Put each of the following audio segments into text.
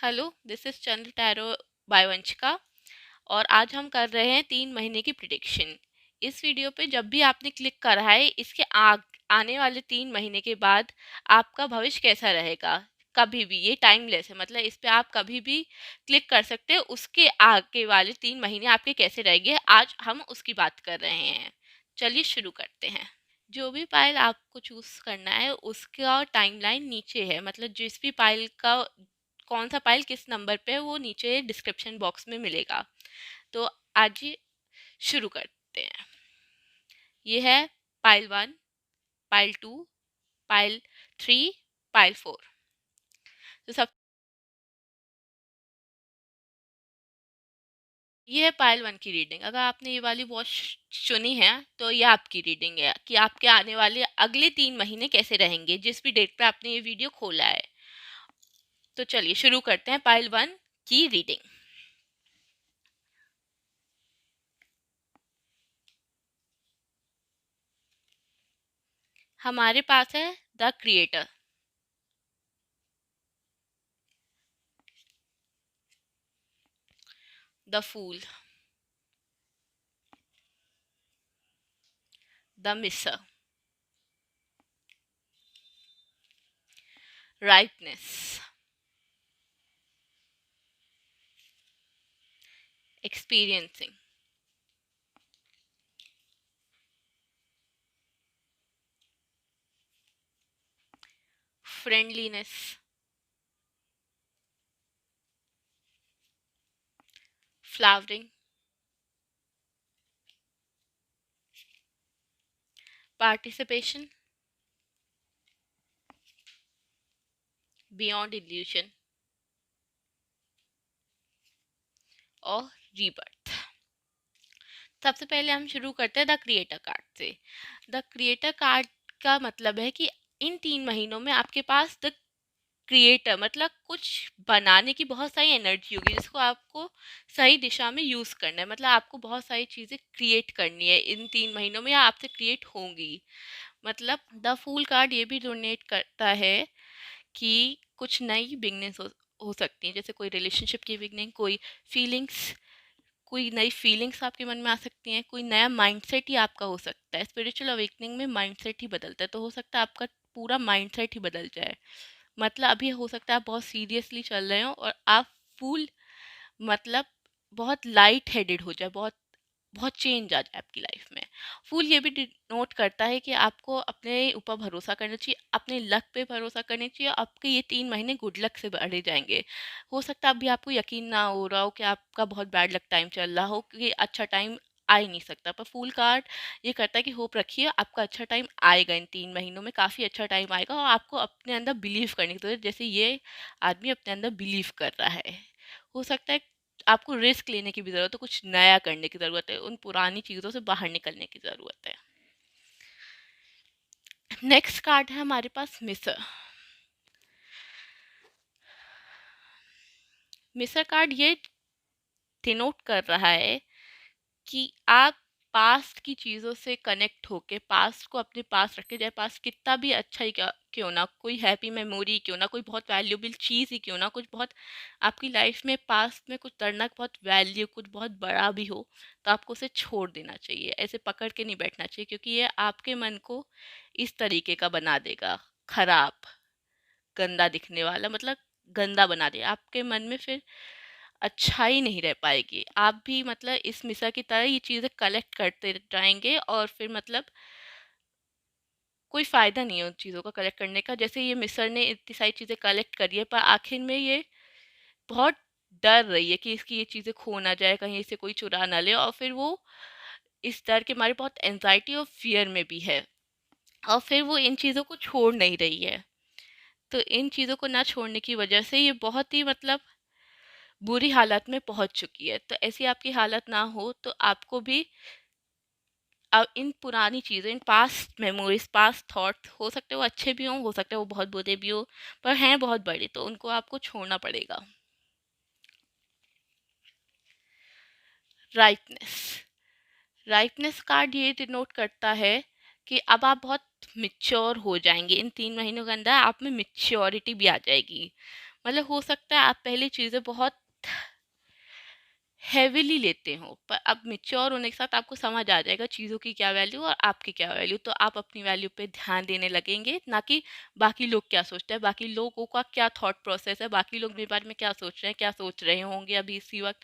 Hello, this is Chandra tarot by Vanshika. और आज हम कर रहे हैं 3 महीने की प्रिडिक्शन। इस वीडियो पे जब भी आपने क्लिक करा है, इसके आने वाले 3 महीने के बाद आपका भविष्य कैसा रहेगा। कभी भी ये टाइमलेस है, मतलब इस पे आप कभी भी क्लिक कर सकते हैं। उसके आगे वाले 3 महीने आपके कैसे रहेंगे, आज हम उसकी बात कर रहे हैं। चलिए शुरू करते हैं। जो भी पाइल आपको चूज करना है उसका टाइमलाइन नीचे है, मतलब जिस भी पाइल का कौन सा पाइल किस नंबर पे है वो नीचे डिस्क्रिप्शन बॉक्स में मिलेगा। तो आज ये शुरू करते हैं। ये है पाइल 1, पाइल 2, पाइल 3, पाइल 4। तो सब ये है पाइल 1 की रीडिंग। अगर आपने ये वाली वॉच चुनी है तो ये आपकी रीडिंग है कि आपके आने वाले अगले 3 महीने कैसे रहेंगे, जिस भी डेट पे आपने ये वीडियो खोला है। तो चलिए शुरू करते हैं पाइल 1 की रीडिंग। हमारे पास है the creator, the fool, the miser, ripeness, experiencing, friendliness, flowering, participation, beyond illusion और rebirth। सबसे पहले हम शुरू करते हैं द क्रिएटर कार्ड से। द क्रिएटर कार्ड का मतलब है कि इन 3 महीनों में आपके पास द क्रिएटर मतलब कुछ बनाने की बहुत सारी एनर्जी होगी, जिसको आपको सही दिशा में यूज करना है। मतलब आपको बहुत सारी चीजें क्रिएट करनी है इन 3 महीनों में, या आपसे क्रिएट होंगी। मतलब द फूल कार्ड ये भी डोनेट करता है कि कुछ नई बिगनिंग्स हो सकती हैं, जैसे कोई रिलेशनशिप की बिगनिंग, कोई फीलिंग्स, कोई नई फीलिंग्स आपके मन में आ सकती हैं, कोई नया माइंडसेट ही आपका हो सकता है। स्पिरिचुअल अवेकनिंग में माइंडसेट ही बदलता है, तो हो सकता है आपका पूरा माइंडसेट ही बदल जाए। मतलब अभी हो सकता है आप बहुत सीरियसली चल रहे हो और आप फुल मतलब बहुत लाइट हेडेड हो जाए, बहुत बहुत चेंज आ जाए आपकी लाइफ में। फूल ये भी नोट करता है कि आपको अपने ऊपर भरोसा करना चाहिए, अपने लक पे भरोसा करना चाहिए। आपके ये 3 महीने गुड लक से भरे जाएंगे। हो सकता है अभी आपको यकीन ना हो रहा हो कि आपका बहुत बैड लक टाइम चल रहा हो, कि अच्छा टाइम आ ही नहीं सकता, पर फूल कार्ड ये करता है कि होप रखिए, आपका अच्छा टाइम आएगा। इन 3 महीनों में काफ़ी अच्छा टाइम आएगा और आपको अपने अंदर बिलीव करने की जरूरत, जैसे ये आदमी अपने अंदर बिलीव कर रहा है। हो सकता है आपको रिस्क लेने की भी ज़रूरत है, कुछ नया करने की ज़रूरत है, उन पुरानी चीज़ों से बाहर निकलने की ज़रूरत है। नेक्स्ट कार्ड है हमारे पास मिसर। मिसर कार्ड ये डिनोट कर रहा है कि आप पास्ट की चीज़ों से कनेक्ट होके पास्ट को अपने पास रखे, जाए पास्ट कितना भी अच्छा ही क्यों ना, कोई हैप्पी मेमोरी क्यों ना, कोई बहुत वैल्यूबल चीज़ ही क्यों ना, कुछ बहुत आपकी लाइफ में पास्ट में कुछ करना बहुत वैल्यू, कुछ बहुत बड़ा भी हो, तो आपको उसे छोड़ देना चाहिए। ऐसे पकड़ के नहीं बैठना चाहिए, क्योंकि ये आपके मन को इस तरीके का बना देगा, खराब, गंदा दिखने वाला, मतलब गंदा बना दे आपके मन में। फिर अच्छाई नहीं रह पाएगी। आप भी मतलब इस मिसर की तरह ये चीज़ें कलेक्ट करते जाएंगे और फिर मतलब कोई फ़ायदा नहीं है उन चीज़ों का कलेक्ट करने का। जैसे ये मिसर ने इतनी सारी चीज़ें कलेक्ट करी है, पर आखिर में ये बहुत डर रही है कि इसकी ये चीज़ें खो ना जाए, कहीं इसे कोई चुरा ना ले, और फिर वो इस डर के मारे बहुत एंजाइटी और फियर में भी है, और फिर वो इन चीज़ों को छोड़ नहीं रही है। तो इन चीज़ों को ना छोड़ने की वजह से ये बहुत ही मतलब बुरी हालत में पहुंच चुकी है। तो ऐसी आपकी हालत ना हो, तो आपको भी अब इन पुरानी चीज़ें, in past memories, past thought, हो सकते हो अच्छे भी हों, हो सकते हो बहुत बुरे भी हो, पर हैं बहुत बड़े, तो उनको आपको छोड़ना पड़ेगा। राइटनेस। राइटनेस कार्ड ये डिनोट करता है कि अब आप बहुत मिच्योर हो जाएंगे। इन 3 महीनों के अंदर आप में मिच्योरिटी भी आ जाएगी। मतलब हो सकता है आप पहले चीज़ें बहुत हेविली लेते हो, पर अब मैच्योर होने के साथ आपको समझ आ जाएगा चीज़ों की क्या वैल्यू और आपकी क्या वैल्यू, तो आप अपनी वैल्यू पे ध्यान देने लगेंगे, ना कि बाकी लोग क्या सोचते हैं, बाकी लोगों का क्या थॉट प्रोसेस है, बाकी लोग मेरे बारे में क्या सोच रहे हैं, क्या सोच रहे होंगे अभी इसी वक्त।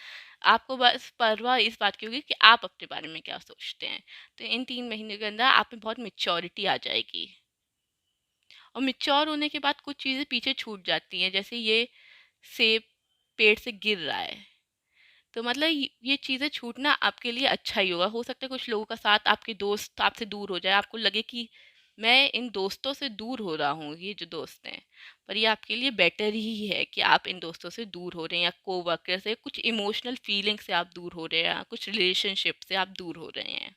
आपको बस परवाह इस बात की होगी कि आप अपने बारे में क्या सोचते हैं। तो इन 3 महीने के अंदर आप में बहुत मेच्योरिटी आ जाएगी, और मेच्योर होने के बाद कुछ चीज़ें पीछे छूट जाती हैं, जैसे ये सेब पेड़ से गिर रहा है, तो मतलब ये चीज़ें छूटना आपके लिए अच्छा ही होगा। हो सकता है कुछ लोगों का साथ, आपके दोस्त आपसे दूर हो जाए, आपको लगे कि मैं इन दोस्तों से दूर हो रहा हूँ, ये जो दोस्त हैं, पर ये आपके लिए बेटर ही है कि आप इन दोस्तों से दूर हो रहे हैं, या कोवर्कर से, कुछ इमोशनल फीलिंग से आप दूर हो रहे हैं, कुछ रिलेशनशिप से आप दूर हो रहे हैं,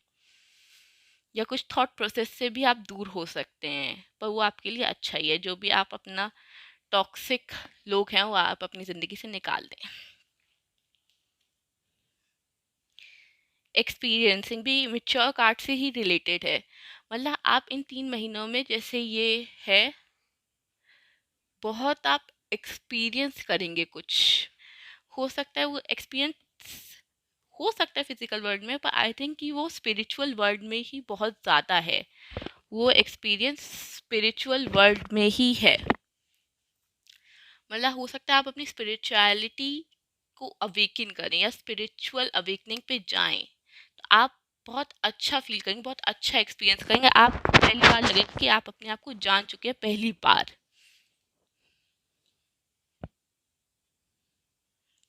या कुछ थॉट प्रोसेस से भी आप दूर हो सकते हैं, पर वो आपके लिए अच्छा ही है। जो भी आप अपना टॉक्सिक लोग हैं वो आप अपनी ज़िंदगी से निकाल दें। एक्सपीरियंसिंग भी मैच्योर कार्ड से ही रिलेटेड है। मतलब आप इन 3 महीनों में, जैसे ये है, बहुत आप एक्सपीरियंस करेंगे कुछ। हो सकता है वो एक्सपीरियंस हो सकता है फिजिकल वर्ल्ड में, पर आई थिंक कि वो स्पिरिचुअल वर्ल्ड में ही बहुत ज़्यादा है। वो एक्सपीरियंस स्पिरिचुअल वर्ल्ड में ही है। मतलब हो सकता है आप अपनी स्पिरिचुअलिटी को अवेकन करें, या स्पिरिचुअल अवेकनिंग पे जाएं, तो आप बहुत अच्छा फील करेंगे, बहुत अच्छा एक्सपीरियंस करेंगे। आप पहली बार लगेगा कि आप अपने आप को जान चुके हैं पहली बार।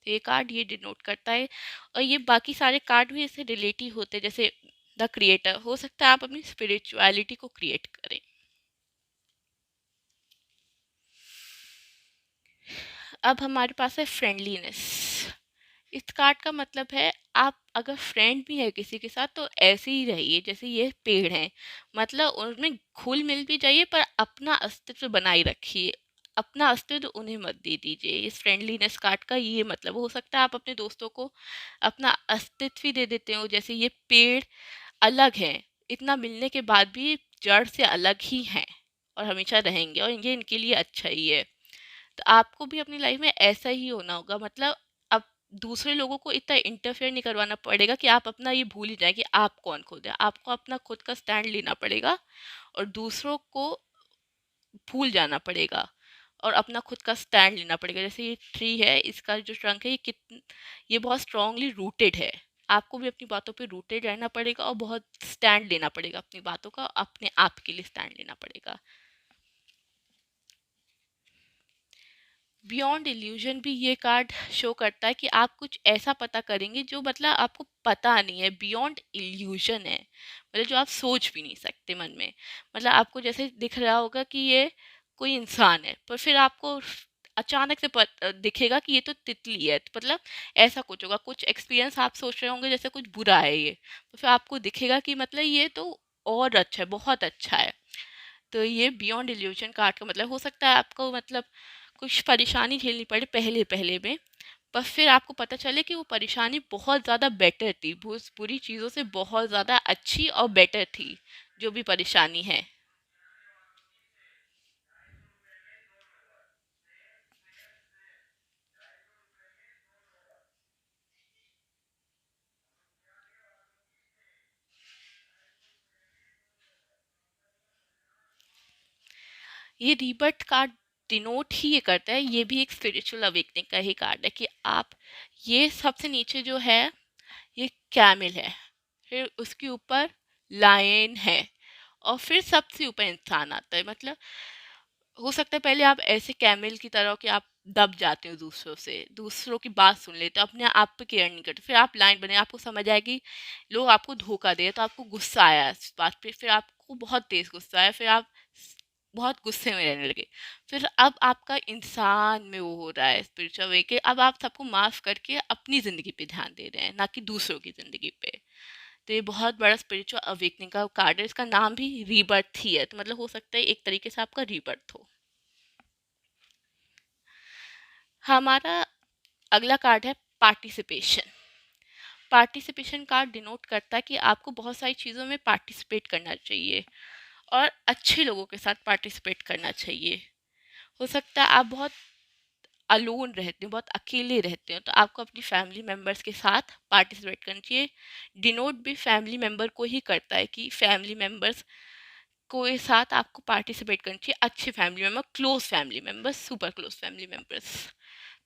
तो ये कार्ड ये डिनोट करता है, और ये बाकी सारे कार्ड भी इससे रिलेट ही होते हैं, जैसे द क्रिएटर। हो सकता है आप अपनी स्पिरिचुअलिटी को क्रिएट करें। अब हमारे पास है फ्रेंडलीनेस। इस कार्ड का मतलब है, आप अगर फ्रेंड भी है किसी के साथ तो ऐसे ही रहिए जैसे ये पेड़ हैं। मतलब उनमें घुल मिल भी जाइए, पर अपना अस्तित्व बनाए रखिए, अपना अस्तित्व उन्हें मत दे दीजिए। इस फ्रेंडलीनेस कार्ड का ये मतलब हो सकता है आप अपने दोस्तों को अपना अस्तित्व ही दे देते हो, जैसे ये पेड़ अलग हैं, इतना मिलने के बाद भी जड़ से अलग ही हैं और हमेशा रहेंगे, और ये इनके लिए अच्छा ही है। तो आपको भी अपनी लाइफ में ऐसा ही होना होगा। मतलब अब दूसरे लोगों को इतना इंटरफेयर नहीं करवाना पड़ेगा कि आप अपना ये भूल ही जाए कि आप कौन खुद है। आपको अपना खुद का स्टैंड लेना पड़ेगा, और दूसरों को भूल जाना पड़ेगा, और अपना खुद का स्टैंड लेना पड़ेगा। जैसे ये ट्री है, इसका जो ट्रंक है, ये बहुत स्ट्रांगली रूटेड है। आपको भी अपनी बातों पे रूटेड रहना पड़ेगा, और बहुत स्टैंड लेना पड़ेगा अपनी बातों का, अपने आप के लिए स्टैंड लेना पड़ेगा। बियॉन्ड इल्यूजन भी ये कार्ड शो करता है कि आप कुछ ऐसा पता करेंगे जो मतलब आपको पता नहीं है, बियॉन्ड इल्यूजन है, मतलब जो आप सोच भी नहीं सकते मन में। मतलब आपको जैसे दिख रहा होगा कि ये कोई इंसान है, पर फिर आपको अचानक से दिखेगा कि ये तो तितली है, तो मतलब ऐसा कुछ होगा। कुछ एक्सपीरियंस आप सोच रहे होंगे जैसे कुछ बुरा है ये, तो फिर आपको दिखेगा कि मतलब ये तो और अच्छा है, बहुत अच्छा है। तो ये बियॉन्ड इल्यूजन कार्ड का मतलब हो सकता है आपको मतलब कुछ परेशानी झेलनी पड़े पहले पहले में, पर फिर आपको पता चले कि वो परेशानी बहुत ज़्यादा बेटर थी, उस बुरी चीज़ों से बहुत ज़्यादा अच्छी और बेटर थी जो भी परेशानी है। ये रीबर्थ कार्ड डिनोट ही ये करता है, ये भी एक स्पिरिचुअल अवेकनिंग का ही कार्ड है कि आप, ये सबसे नीचे जो है ये कैमल है, फिर उसके ऊपर लायन है, और फिर सबसे ऊपर इंसान आता है। मतलब हो सकता है पहले आप ऐसे कैमल की तरह हो कि आप दब जाते हो दूसरों से, दूसरों की बात सुन लेते हो, अपने आप पे केयर नहीं करते, फिर आप लाइन बने, आपको समझ आएगी लोग आपको धोखा दे, तो आपको गुस्सा आया इस बात पे, फिर आपको बहुत तेज गुस्सा आया, फिर आप बहुत गुस्से में रहने लगे। फिर अब आपका इंसान में वो हो रहा है स्पिरिचुअल वे के, अब आप सबको माफ करके अपनी ज़िंदगी पे ध्यान दे रहे हैं, ना कि दूसरों की ज़िंदगी पे। तो ये बहुत बड़ा स्पिरिचुअल अवेकनिंग का कार्ड है, इसका नाम भी रीबर्थ ही है, तो मतलब हो सकता है एक तरीके से आपका रीबर्थ हो। हमारा अगला कार्ड है पार्टिसिपेशन। पार्टिसिपेशन कार्ड डिनोट करता है कि आपको बहुत सारी चीज़ों में पार्टिसिपेट करना चाहिए, और अच्छे लोगों के साथ पार्टिसिपेट करना चाहिए। हो सकता है आप बहुत अलोन रहते हो, बहुत अकेले रहते हो, तो आपको अपनी फैमिली मेम्बर्स के साथ पार्टिसिपेट करना चाहिए। डिनोट भी फैमिली मेम्बर को ही करता है कि फैमिली मेम्बर्स को साथ आपको पार्टिसिपेट करनी चाहिए। अच्छे family member, close family members, super close family members,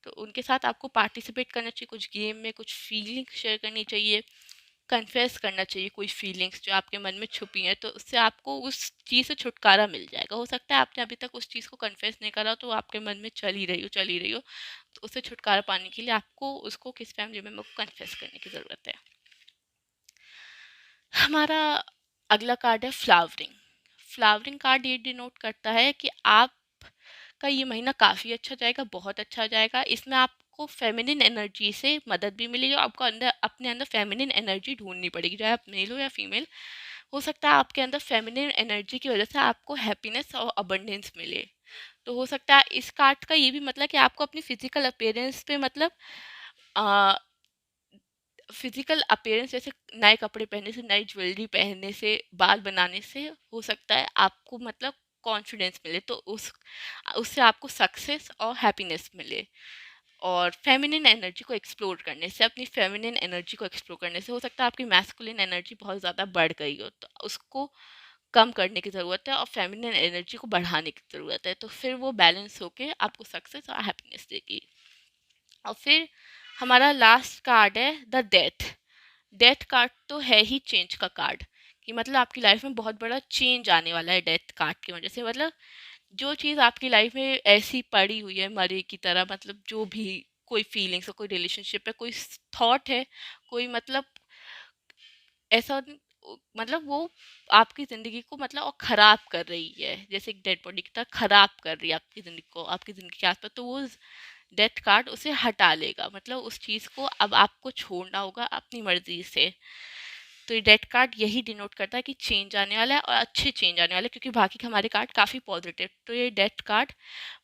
तो उनके साथ आपको पार्टिसिपेट करना चाहिए। कुछ गेम में कुछ फीलिंग्स शेयर करनी चाहिए, कन्फेस करना चाहिए कोई फीलिंग्स जो आपके मन में छुपी हैं, तो उससे आपको उस चीज़ से छुटकारा मिल जाएगा। हो सकता है आपने अभी तक उस चीज़ को कन्फेस नहीं करा, तो आपके मन में चल ही रही हो, तो उससे छुटकारा पाने के लिए आपको उसको किस फैमिली मेम्बर को कन्फेस करने की ज़रूरत है। हमारा अगला कार्ड है फ्लावरिंग। फ्लावरिंग कार्ड ये डिनोट करता है कि आप का ये महीना काफ़ी अच्छा जाएगा, बहुत अच्छा जाएगा। इसमें आपको फेमिनिन एनर्जी से मदद भी मिलेगी, आपको अंदर अपने अंदर फेमिनिन एनर्जी ढूंढनी पड़ेगी, चाहे आप मेल हो या फीमेल। हो सकता है आपके अंदर फेमिनिन एनर्जी की वजह से आपको हैप्पीनेस और अबंडेंस मिले। तो हो सकता है इस कार्ड का ये भी मतलब कि आपको अपनी फिजिकल अपीयरेंस पे मतलब फिजिकल अपीयरेंस जैसे नए कपड़े पहनने से, नई ज्वेलरी पहनने से, बाल बनाने से हो सकता है आपको मतलब कॉन्फिडेंस मिले, तो उससे आपको सक्सेस और हैप्पीनेस मिले। और फेमिनिन एनर्जी को एक्सप्लोर करने से, अपनी फेमिनिन एनर्जी को एक्सप्लोर करने से हो सकता है आपकी मैस्कुलिन एनर्जी बहुत ज़्यादा बढ़ गई हो, तो उसको कम करने की ज़रूरत है और फेमिनिन एनर्जी को बढ़ाने की ज़रूरत है, तो फिर वो बैलेंस होके आपको सक्सेस और हैप्पीनेस देगी। और फिर हमारा लास्ट कार्ड है द डेथ। डेथ कार्ड तो है ही चेंज का कार्ड, कि मतलब आपकी लाइफ में बहुत बड़ा चेंज आने वाला है डेथ कार्ड की वजह से। मतलब जो चीज़ आपकी लाइफ में ऐसी पड़ी हुई है मरे की तरह, मतलब जो भी कोई फीलिंग्स है, कोई रिलेशनशिप है, कोई थॉट है, कोई मतलब ऐसा मतलब वो आपकी ज़िंदगी को मतलब और ख़राब कर रही है, जैसे एक डेड बॉडी की तरह ख़राब कर रही है आपकी ज़िंदगी को, आपकी ज़िंदगी के आसपास, तो वो डेथ कार्ड उसे हटा लेगा। मतलब उस चीज़ को अब आपको छोड़ना होगा अपनी मर्जी से। तो ये डेथ कार्ड यही डिनोट करता है कि चेंज आने वाला है और अच्छे चेंज आने वाले हैं, क्योंकि बाकी के हमारे कार्ड काफ़ी पॉजिटिव, तो ये डेथ कार्ड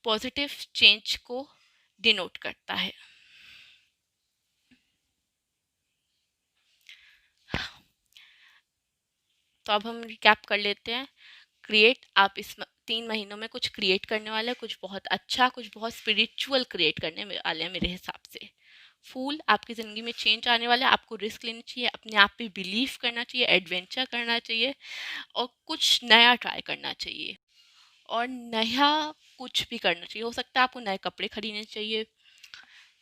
पॉजिटिव चेंज को डिनोट करता है। तो अब हम रिकैप कर लेते हैं। क्रिएट, आप इस 3 महीनों में कुछ क्रिएट करने वाले हैं, कुछ बहुत अच्छा, कुछ बहुत स्पिरिचुअल क्रिएट करने वाले हैं मेरे हिसाब से। फूल, आपकी ज़िंदगी में चेंज आने वाला है, आपको रिस्क लेनी चाहिए, अपने आप पे बिलीव करना चाहिए, एडवेंचर करना चाहिए और कुछ नया ट्राई करना चाहिए, और नया कुछ भी करना चाहिए। हो सकता है आपको नए कपड़े खरीदने चाहिए,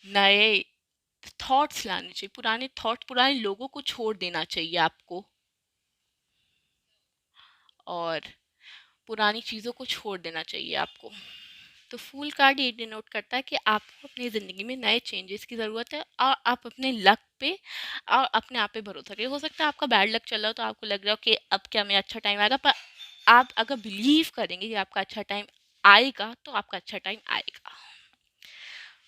नए थॉट्स लाने चाहिए, पुराने थॉट, पुराने लोगों को छोड़ देना चाहिए आपको, और पुरानी चीज़ों को छोड़ देना चाहिए आपको। तो फूल कार्ड ये डिनोट करता है कि आपको अपनी ज़िंदगी में नए चेंजेस की ज़रूरत है, और आप अपने लक पे और अपने आप पे भरोसा करिए। हो सकता है आपका बैड लक चल रहा हो, तो आपको लग रहा हो कि अब क्या मेरा अच्छा टाइम आएगा, पर आप अगर बिलीव करेंगे कि आपका अच्छा टाइम आएगा, तो आपका अच्छा टाइम आएगा।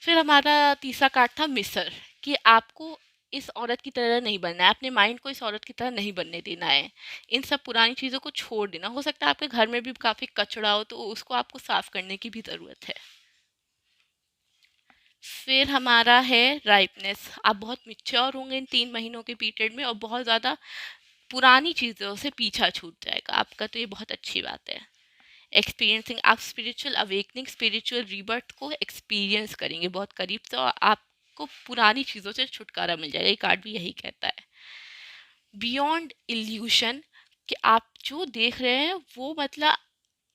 फिर हमारा तीसरा कार्ड था मिसर, कि आपको इस औरत की तरह नहीं बनना है, अपने माइंड को इस औरत की तरह नहीं बनने देना है, इन सब पुरानी चीज़ों को छोड़ देना। हो सकता है आपके घर में भी काफ़ी कचरा हो, तो उसको आपको साफ करने की भी ज़रूरत है। फिर हमारा है राइपनेस, आप बहुत मिच्योर होंगे इन 3 महीनों के पीरियड में, और बहुत ज़्यादा पुरानी चीज़ों से पीछा छूट जाएगा आपका, तो ये बहुत अच्छी बात है। एक्सपीरियंसिंग, आप स्पिरिचुअल अवेकनिंग, स्पिरिचुअल रीबर्थ को एक्सपीरियंस करेंगे बहुत करीब से, और आपको पुरानी चीज़ों से छुटकारा मिल जाएगा। ये कार्ड भी यही कहता है। बियॉन्ड इल्यूशन, कि आप जो देख रहे हैं वो मतलब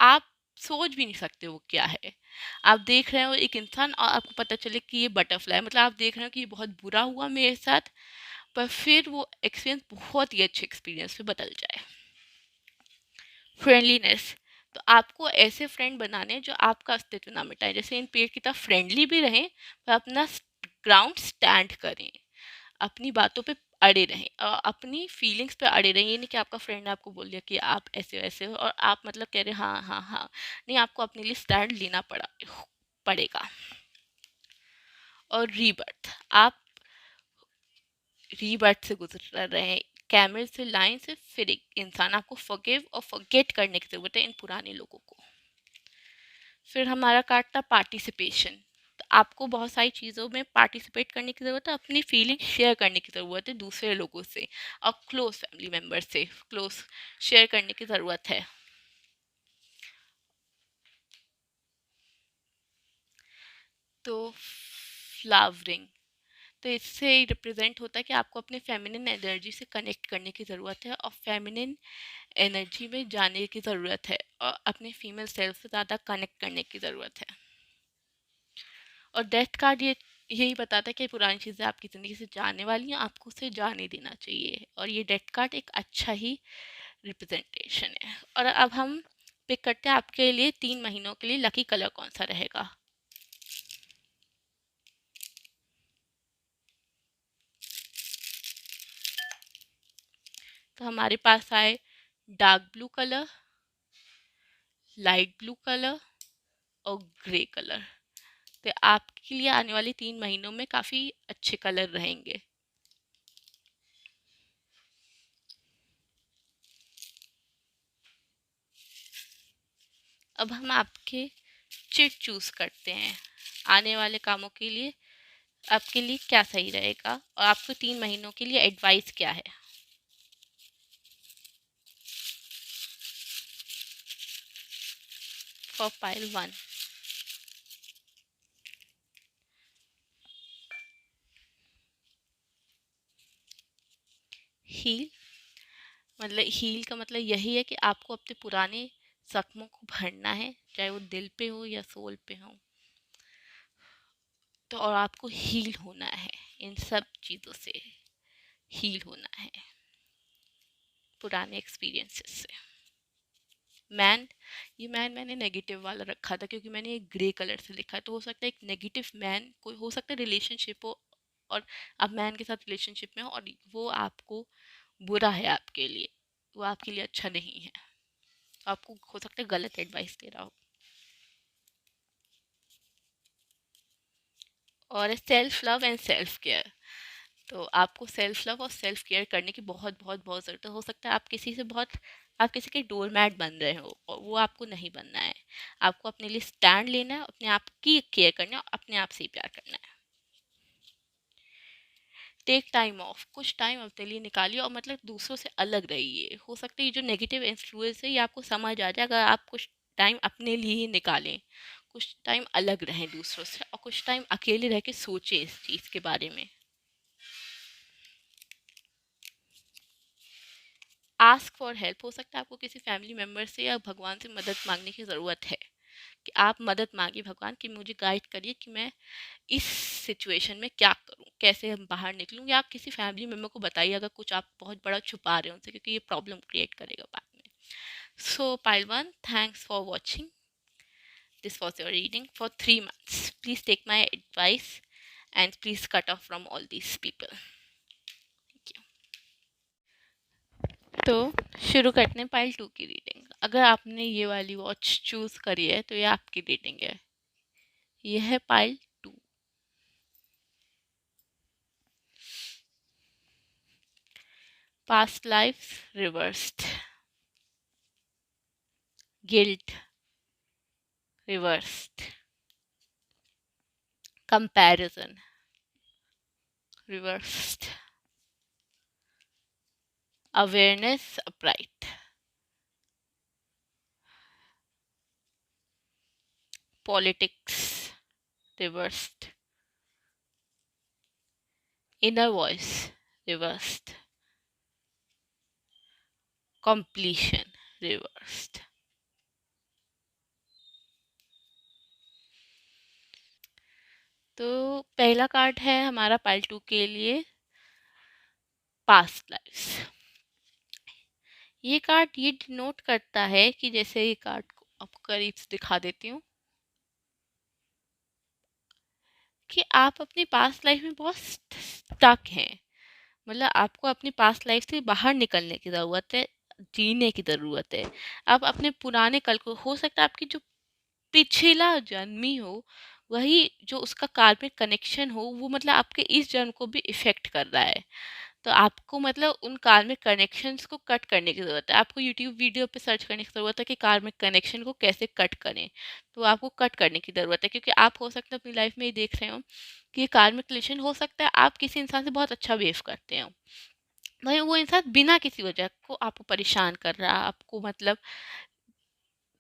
आप सोच भी नहीं सकते वो क्या है। आप देख रहे हो एक इंसान, और आपको पता चले कि ये बटरफ्लाई, मतलब आप देख रहे हो कि ये बहुत बुरा हुआ मेरे साथ, पर फिर वो एक्सपीरियंस बहुत ही अच्छे एक्सपीरियंस पे बदल जाए। फ्रेंडलीनेस, तो आपको ऐसे फ्रेंड बनाने हैं जो आपका अस्तित्व ना मिटाएं, जैसे इन पेड़ की तरह फ्रेंडली भी रहें, पर अपना ग्राउंड स्टैंड करें, अपनी बातों पे अड़े रहें, और अपनी फीलिंग्स पे अड़े रहें। ये नहीं कि आपका फ्रेंड ने आपको बोल दिया कि आप ऐसे वैसे हो, और आप मतलब कह रहे हाँ हाँ हाँ, नहीं, आपको अपने लिए स्टैंड लेना पड़ेगा। और रीबर्थ, आप रीबर्थ से गुजर रहे हैं, कैमल से, लाइन से, फिर एक इंसान, आपको फॉरगिव और फॉरगेट करने की ज़रूरत है इन पुराने लोगों को। फिर हमारा कार्ड था पार्टिसिपेशन, तो आपको बहुत सारी चीज़ों में पार्टिसिपेट करने की ज़रूरत है, अपनी फीलिंग शेयर करने की ज़रूरत है दूसरे लोगों से, और क्लोज फैमिली मेम्बर से क्लोज शेयर करने की ज़रूरत है। तो फ्लावरिंग, तो इससे रिप्रेजेंट होता है कि आपको अपने फेमिनिन एनर्जी से कनेक्ट करने की ज़रूरत है और फेमिनिन एनर्जी में जाने की ज़रूरत है और अपने फीमेल सेल्फ से ज़्यादा कनेक्ट करने की ज़रूरत है। और डेथ कार्ड ये यही बताता है कि पुरानी चीज़ें आपकी ज़िंदगी से जाने वाली हैं, आपको उसे जाने देना चाहिए, और ये डेथ कार्ड एक अच्छा ही रिप्रेजेंटेशन है। और अब हम पिक करते हैं आपके लिए 3 महीनों के लिए लकी कलर कौन सा रहेगा। तो हमारे पास आए dark blue colour, light blue colour और ग्रे कलर। तो आपके लिए आने वाले 3 महीनों में काफ़ी अच्छे कलर रहेंगे। अब हम आपके चिट चूज करते हैं आने वाले कामों के लिए आपके लिए क्या सही रहेगा और आपको 3 महीनों के लिए एडवाइस क्या है। फॉर पाइल 1, हील, मतलब हील का मतलब यही है कि आपको अपने पुराने जख्मों को भरना है, चाहे वो दिल पे हो या सोल पे हो। तो और आपको हील होना है, इन सब चीज़ों से हील होना है, पुराने एक्सपीरियंसेस से। मैन, ये मैन मैंने नेगेटिव वाला रखा था क्योंकि मैंने एक ग्रे कलर से लिखा है, तो हो सकता है एक नेगेटिव मैन कोई हो सकता है रिलेशनशिप हो और आप मैन के साथ रिलेशनशिप में हो और वो आपको बुरा है आपके लिए, वो आपके लिए अच्छा नहीं है, आपको हो सकता है गलत एडवाइस दे रहा हो। और self love and self care, तो आपको सेल्फ लव और सेल्फ केयर करने की बहुत बहुत बहुत ज़रूरत है। हो सकता है आप किसी से बहुत आप किसी के डोरमैट बन रहे हो और वो आपको नहीं बनना है। आपको अपने लिए स्टैंड लेना है, अपने आप की केयर करना है और अपने आप से ही प्यार करना है। टेक टाइम ऑफ, कुछ टाइम अपने लिए निकालिए और मतलब दूसरों से अलग रहिए। हो सकता है ये जो नेगेटिव इन्फ्लुएंस है ये आपको समझ आ जाए अगर आप कुछ टाइम अपने लिए ही निकालें, कुछ टाइम अलग रहें दूसरों से और कुछ टाइम अकेले रह के सोचें इस चीज़ के बारे में। आस्क फॉर हेल्प, हो सकता है आपको किसी फैमिली मेम्बर से या भगवान से मदद मांगने की ज़रूरत है, कि आप मदद मांगिए भगवान कि मुझे गाइड करिए कि मैं इस सिचुएशन में क्या करूं, कैसे हम बाहर निकलूं, या आप किसी फैमिली मेम्बर को बताइए अगर कुछ आप बहुत बड़ा छुपा रहे हो उनसे, क्योंकि ये प्रॉब्लम क्रिएट करेगा बाद में। So pile 1, thanks for watching, this was your reading for 3 months। Please take my advice and please cut off from all these people. तो शुरू करते हैं पाइल 2 की रीडिंग। अगर आपने ये वाली वॉच चूज करी है तो ये आपकी रीडिंग है। ये है pile 2। Past life reversed, guilt reversed, comparison reversed, awareness upright, politics reversed, inner voice reversed, completion reversed। तो पहला कार्ड है हमारा पाइल 2 के लिए पास्ट लाइफ्स। ये कार्ड ये डिनोट करता है कि जैसे ये कार्ड को आपको करीब से दिखा देती हूँ कि आप अपनी पास्ट लाइफ में बहुत स्टक हैं, मतलब आपको अपनी पास्ट लाइफ से बाहर निकलने की ज़रूरत है, जीने की ज़रूरत है। आप अपने पुराने कल को, हो सकता है आपकी जो पिछला जन्मी हो वही जो उसका कार्मिक कनेक्शन हो वो मतलब आपके इस जन्म को भी इफ़ेक्ट कर रहा है। तो आपको मतलब उन कार्मिक कनेक्शंस को कट करने की ज़रूरत है। आपको यूट्यूब वीडियो पे सर्च करने की ज़रूरत है कि कार्मिक कनेक्शन को कैसे कट करें। तो आपको कट करने की ज़रूरत है क्योंकि आप हो सकता है अपनी लाइफ में ये देख रहे हो कि ये कार्मिक रिलेशन हो सकता है आप किसी इंसान से बहुत अच्छा बिहेव करते हो, वही वो इंसान बिना किसी वजह को आपको परेशान कर रहा, आपको मतलब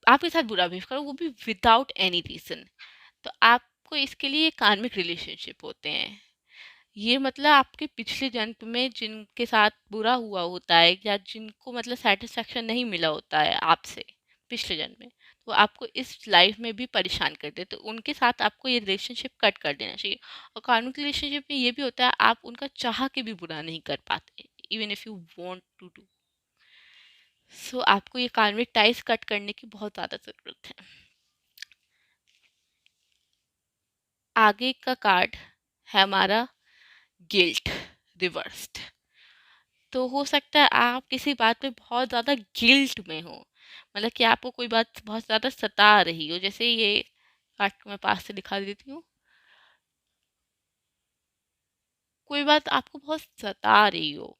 आपके साथ बुरा बिहेव करो, वो भी विदाउट एनी रीज़न। तो आप आपको इसके लिए कार्मिक रिलेशनशिप होते हैं। ये मतलब आपके पिछले जन्म में जिनके साथ बुरा हुआ होता है या जिनको मतलब सैटिस्फैक्शन नहीं मिला होता है आपसे पिछले जन्म में, तो आपको इस लाइफ में भी परेशान करते हैं, तो उनके साथ आपको ये रिलेशनशिप कट कर देना चाहिए। और कार्मिक रिलेशनशिप में ये भी होता है, आप उनका चाह के भी बुरा नहीं कर पाते, even if you want to do so. आपको ये कार्मिक टाइज कट करने की बहुत ज़्यादा ज़रूरत है। आगे का कार्ड है हमारा गिल्ट रिवर्स्ड। तो हो सकता है आप किसी बात पे बहुत ज़्यादा गिल्ट में हो, मतलब कि आपको कोई बात बहुत ज़्यादा सता रही हो। जैसे ये कार्ड को मैं पास से दिखा देती हूँ। कोई बात आपको बहुत सता रही हो,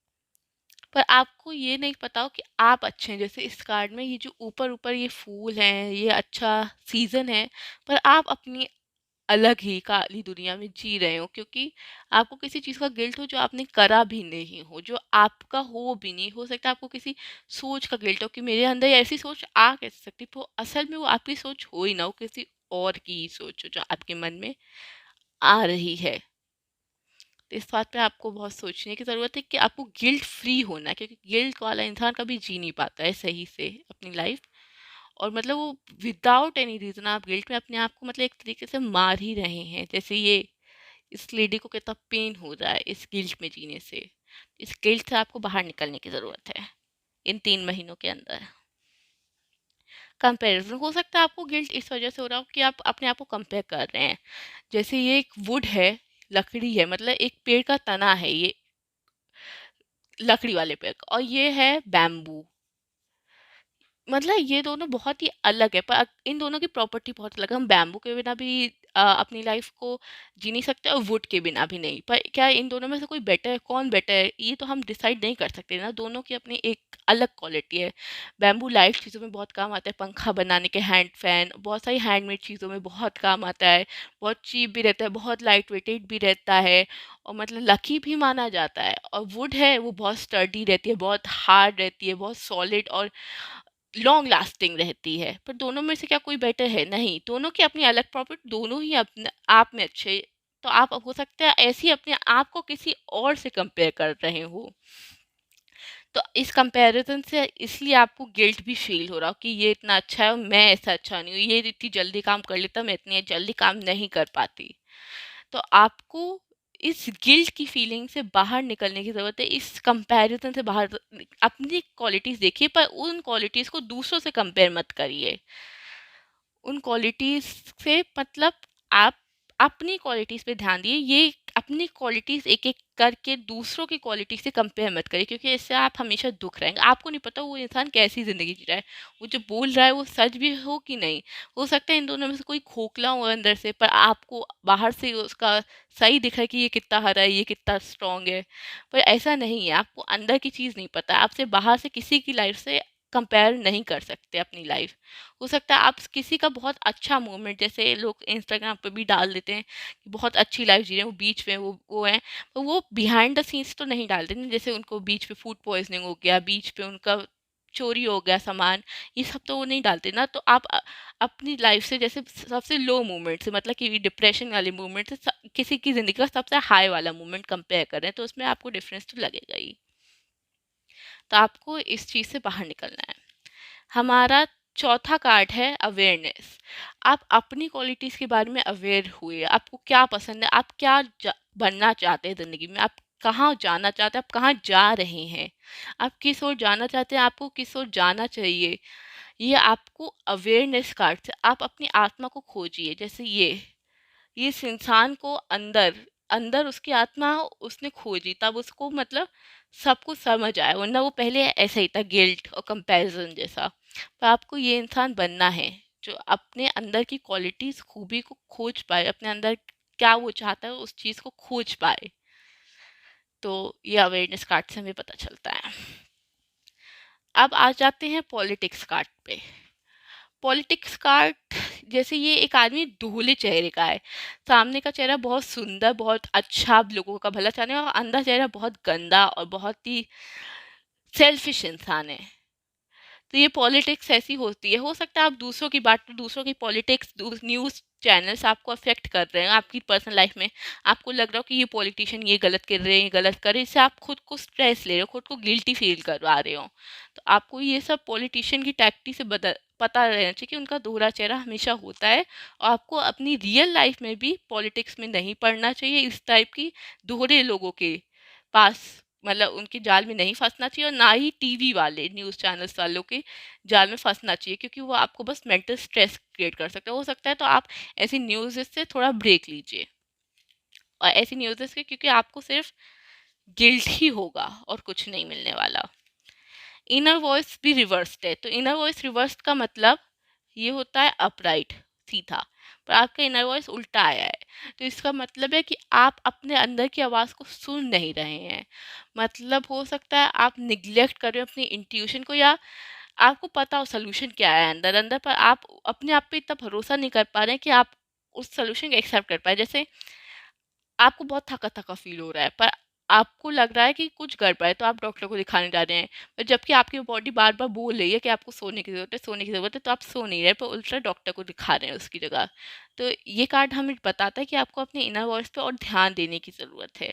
पर आपको ये नहीं पता हो कि आप अच्छे हैं। जैसे इस कार्ड में ये जो ऊपर ऊपर ये फूल हैं, ये अच्छा सीजन है, पर आप अपनी अलग ही काली दुनिया में जी रहे हो, क्योंकि आपको किसी चीज़ का गिल्ट हो जो आपने करा भी नहीं हो, जो आपका हो भी नहीं। हो सकता है आपको किसी सोच का गिल्ट हो कि मेरे अंदर ऐसी सोच आ कैसे सकती, वो असल में वो आपकी सोच हो ही ना, हो किसी और की ही सोच हो जो आपके मन में आ रही है। तो इस बात पे आपको बहुत सोचने की ज़रूरत है कि आपको गिल्ट फ्री होना है, क्योंकि गिल्ट वाला इंसान कभी जी नहीं पाता है सही से अपनी लाइफ। और मतलब वो विदाउट एनी रीज़न आप गिल्ट में अपने आप को मतलब एक तरीके से मार ही रहे हैं। जैसे ये इस लेडी को कितना पेन हो रहा है इस गिल्ट में जीने से। इस गिल्ट से आपको बाहर निकलने की ज़रूरत है इन 3 महीनों के अंदर। कंपैरिजन हो सकता है आपको गिल्ट इस वजह से हो रहा हो कि आप अपने आप को कंपेयर कर रहे हैं। जैसे ये एक वुड है, लकड़ी है, मतलब एक पेड़ का तना है ये, लकड़ी वाले पेड़ का, और ये है बैम्बू। मतलब ये दोनों बहुत ही अलग है, पर इन दोनों की प्रॉपर्टी बहुत अलग है। हम बैम्बू के बिना भी अपनी लाइफ को जी नहीं सकते और वुड के बिना भी नहीं। पर क्या इन दोनों में से कोई बेटर है, कौन बेटर है, ये तो हम डिसाइड नहीं कर सकते ना। दोनों की अपनी एक अलग क्वालिटी है। बैम्बू लाइट चीज़ों में बहुत काम आता है, पंखा बनाने के, हैंड फैन, बहुत सारी हैंडमेड चीज़ों में बहुत काम आता है। बहुत चीप भी रहता है, बहुत लाइट वेटेड भी रहता है, और मतलब लकी भी माना जाता है। और वुड है वो बहुत स्टर्डी रहती है, बहुत हार्ड रहती है, बहुत सॉलिड और लॉन्ग लास्टिंग रहती है। पर दोनों में से क्या कोई बेटर है? नहीं, दोनों की अपनी अलग प्रॉपर्टी, दोनों ही अपने आप में अच्छे। तो आप हो सकता है ऐसे ही अपने आप को किसी और से कंपेयर कर रहे हो, तो इस कंपैरिजन से इसलिए आपको गिल्ट भी फील हो रहा हो कि ये इतना अच्छा है और मैं ऐसा अच्छा नहीं हूँ, ये इतनी जल्दी काम कर लेता, मैं इतनी जल्दी काम नहीं कर पाती। तो आपको इस गिल्ट की फीलिंग से बाहर निकलने की ज़रूरत है, इस कंपैरिजन से बाहर। अपनी क्वालिटीज़ देखिए, पर उन क्वालिटीज़ को दूसरों से कंपेयर मत करिए। उन क्वालिटीज़ से मतलब आप अपनी क्वालिटीज़ पे ध्यान दिए। ये अपनी क्वालिटीज़ एक-एक करके दूसरों की क्वालिटी से कंपेयर मत करिए, क्योंकि इससे आप हमेशा दुःख रहेंगे। आपको नहीं पता वो इंसान कैसी ज़िंदगी जी रहा है, वो जो बोल रहा है वो सच भी हो कि नहीं। हो सकता है इन दोनों में से कोई खोखला हो अंदर से, पर आपको बाहर से उसका सही दिख रहा है कि ये कितना हरा है, ये कितना स्ट्रॉन्ग है। पर ऐसा नहीं है, आपको अंदर की चीज़ नहीं पता। आप सिर्फ़ बाहर से किसी की लाइफ़ से कंपेयर नहीं कर सकते अपनी लाइफ़। हो सकता है आप किसी का बहुत अच्छा मोमेंट, जैसे लोग इंस्टाग्राम पे भी डाल देते हैं कि बहुत अच्छी लाइफ जी रहे हैं, वो बीच में वो हैं, तो वो बिहाइंड द सीन्स तो नहीं डालते ना। जैसे उनको बीच पे फूड पॉइजनिंग हो गया, बीच पे उनका चोरी हो गया सामान, ये सब तो वो नहीं डालते ना। तो आप अपनी लाइफ से जैसे सबसे लो मोमेंट से, मतलब कि डिप्रेशन वाले मोमेंट से किसी की ज़िंदगी का सबसे हाई वाला मोमेंट कंपेयर कर रहे हैं, तो उसमें आपको डिफरेंस तो लगेगा ही। तो आपको इस चीज़ से बाहर निकलना है। हमारा चौथा कार्ड है अवेयरनेस। आप अपनी क्वालिटीज़ के बारे में अवेयर हुए, आपको क्या पसंद है, आप क्या बनना चाहते हैं ज़िंदगी में, आप कहाँ जाना चाहते हैं, आप कहाँ जा रहे हैं, आप किस ओर जाना चाहते हैं, आपको किस ओर जाना चाहिए। ये आपको अवेयरनेस कार्ड से आप अपनी आत्मा को खोजिए। जैसे ये इस इंसान को अंदर अंदर उसकी आत्मा उसने खोजी, तब उसको मतलब सब कुछ समझ आया, वरना वो पहले ऐसा ही था, गिल्ट और कंपैरिजन जैसा। तो आपको ये इंसान बनना है जो अपने अंदर की क्वालिटीज खूबी को खोज पाए, अपने अंदर क्या वो चाहता है उस चीज़ को खोज पाए। तो ये अवेयरनेस कार्ड से हमें पता चलता है। अब आ जाते हैं पॉलिटिक्स कार्ड पे। पॉलिटिक्स कार्ड, जैसे ये एक आदमी दूल्हे चेहरे का है। सामने का चेहरा बहुत सुंदर, बहुत अच्छा, लोगों का भला चाहने, और अंदर चेहरा बहुत गंदा और बहुत ही सेल्फिश इंसान है। तो ये पॉलिटिक्स ऐसी होती है। हो सकता है आप दूसरों की बात, दूसरों की पॉलिटिक्स न्यूज़ चैनल्स आपको अफेक्ट कर रहे हैं आपकी पर्सनल लाइफ में, आपको लग रहा हो कि ये पॉलिटिशियन ये गलत कर रहे हैं, ये गलत कर रहे हैं, इससे आप खुद को स्ट्रेस ले रहे हो, खुद को गिल्टी फील करवा रहे हो, तो आपको ये सब पॉलिटिशियन की टैक्टिक से पता रहना चाहिए कि उनका दोहरा चेहरा हमेशा होता है, और आपको अपनी रियल लाइफ में भी पॉलिटिक्स में नहीं पड़ना चाहिए, इस टाइप की दोहरे लोगों के पास, मतलब उनके जाल में नहीं फंसना चाहिए, और ना ही टीवी वाले न्यूज़ चैनल्स वालों के जाल में फंसना चाहिए, क्योंकि वो आपको बस मेंटल स्ट्रेस क्रिएट कर सकते हैं। हो सकता है तो आप ऐसी न्यूज़ से थोड़ा ब्रेक लीजिए, और ऐसी न्यूज़ से, क्योंकि आपको सिर्फ गिल्ट ही होगा और कुछ नहीं मिलने वाला। इनर वॉइस भी रिवर्स्ड है, तो इनर वॉइस रिवर्स्ड का मतलब ये होता है अपराइट, सीधा, पर आपका इनर वॉइस उल्टा आया है, तो इसका मतलब है कि आप अपने अंदर की आवाज़ को सुन नहीं रहे हैं, मतलब हो सकता है आप निग्लेक्ट कर रहे हो अपनी इंट्यूशन को, या आपको पता हो सोल्यूशन क्या है अंदर अंदर, पर आप अपने आप पे इतना भरोसा नहीं कर पा रहे हैं कि आप उस सोल्यूशन को एक्सेप्ट कर पाए। जैसे आपको बहुत थका थका फील हो रहा है, पर आपको लग रहा है कि कुछ गड़बड़ है, तो आप डॉक्टर को दिखाने जा रहे हैं, पर जबकि आपकी बॉडी बार बार बोल रही है कि आपको सोने की ज़रूरत है, सोने की ज़रूरत है, तो आप सो नहीं रहे, पर उल्टा डॉक्टर को दिखा रहे हैं उसकी जगह। तो ये कार्ड हमें बताता है कि आपको अपने इनर वॉइस पे और ध्यान देने की ज़रूरत है,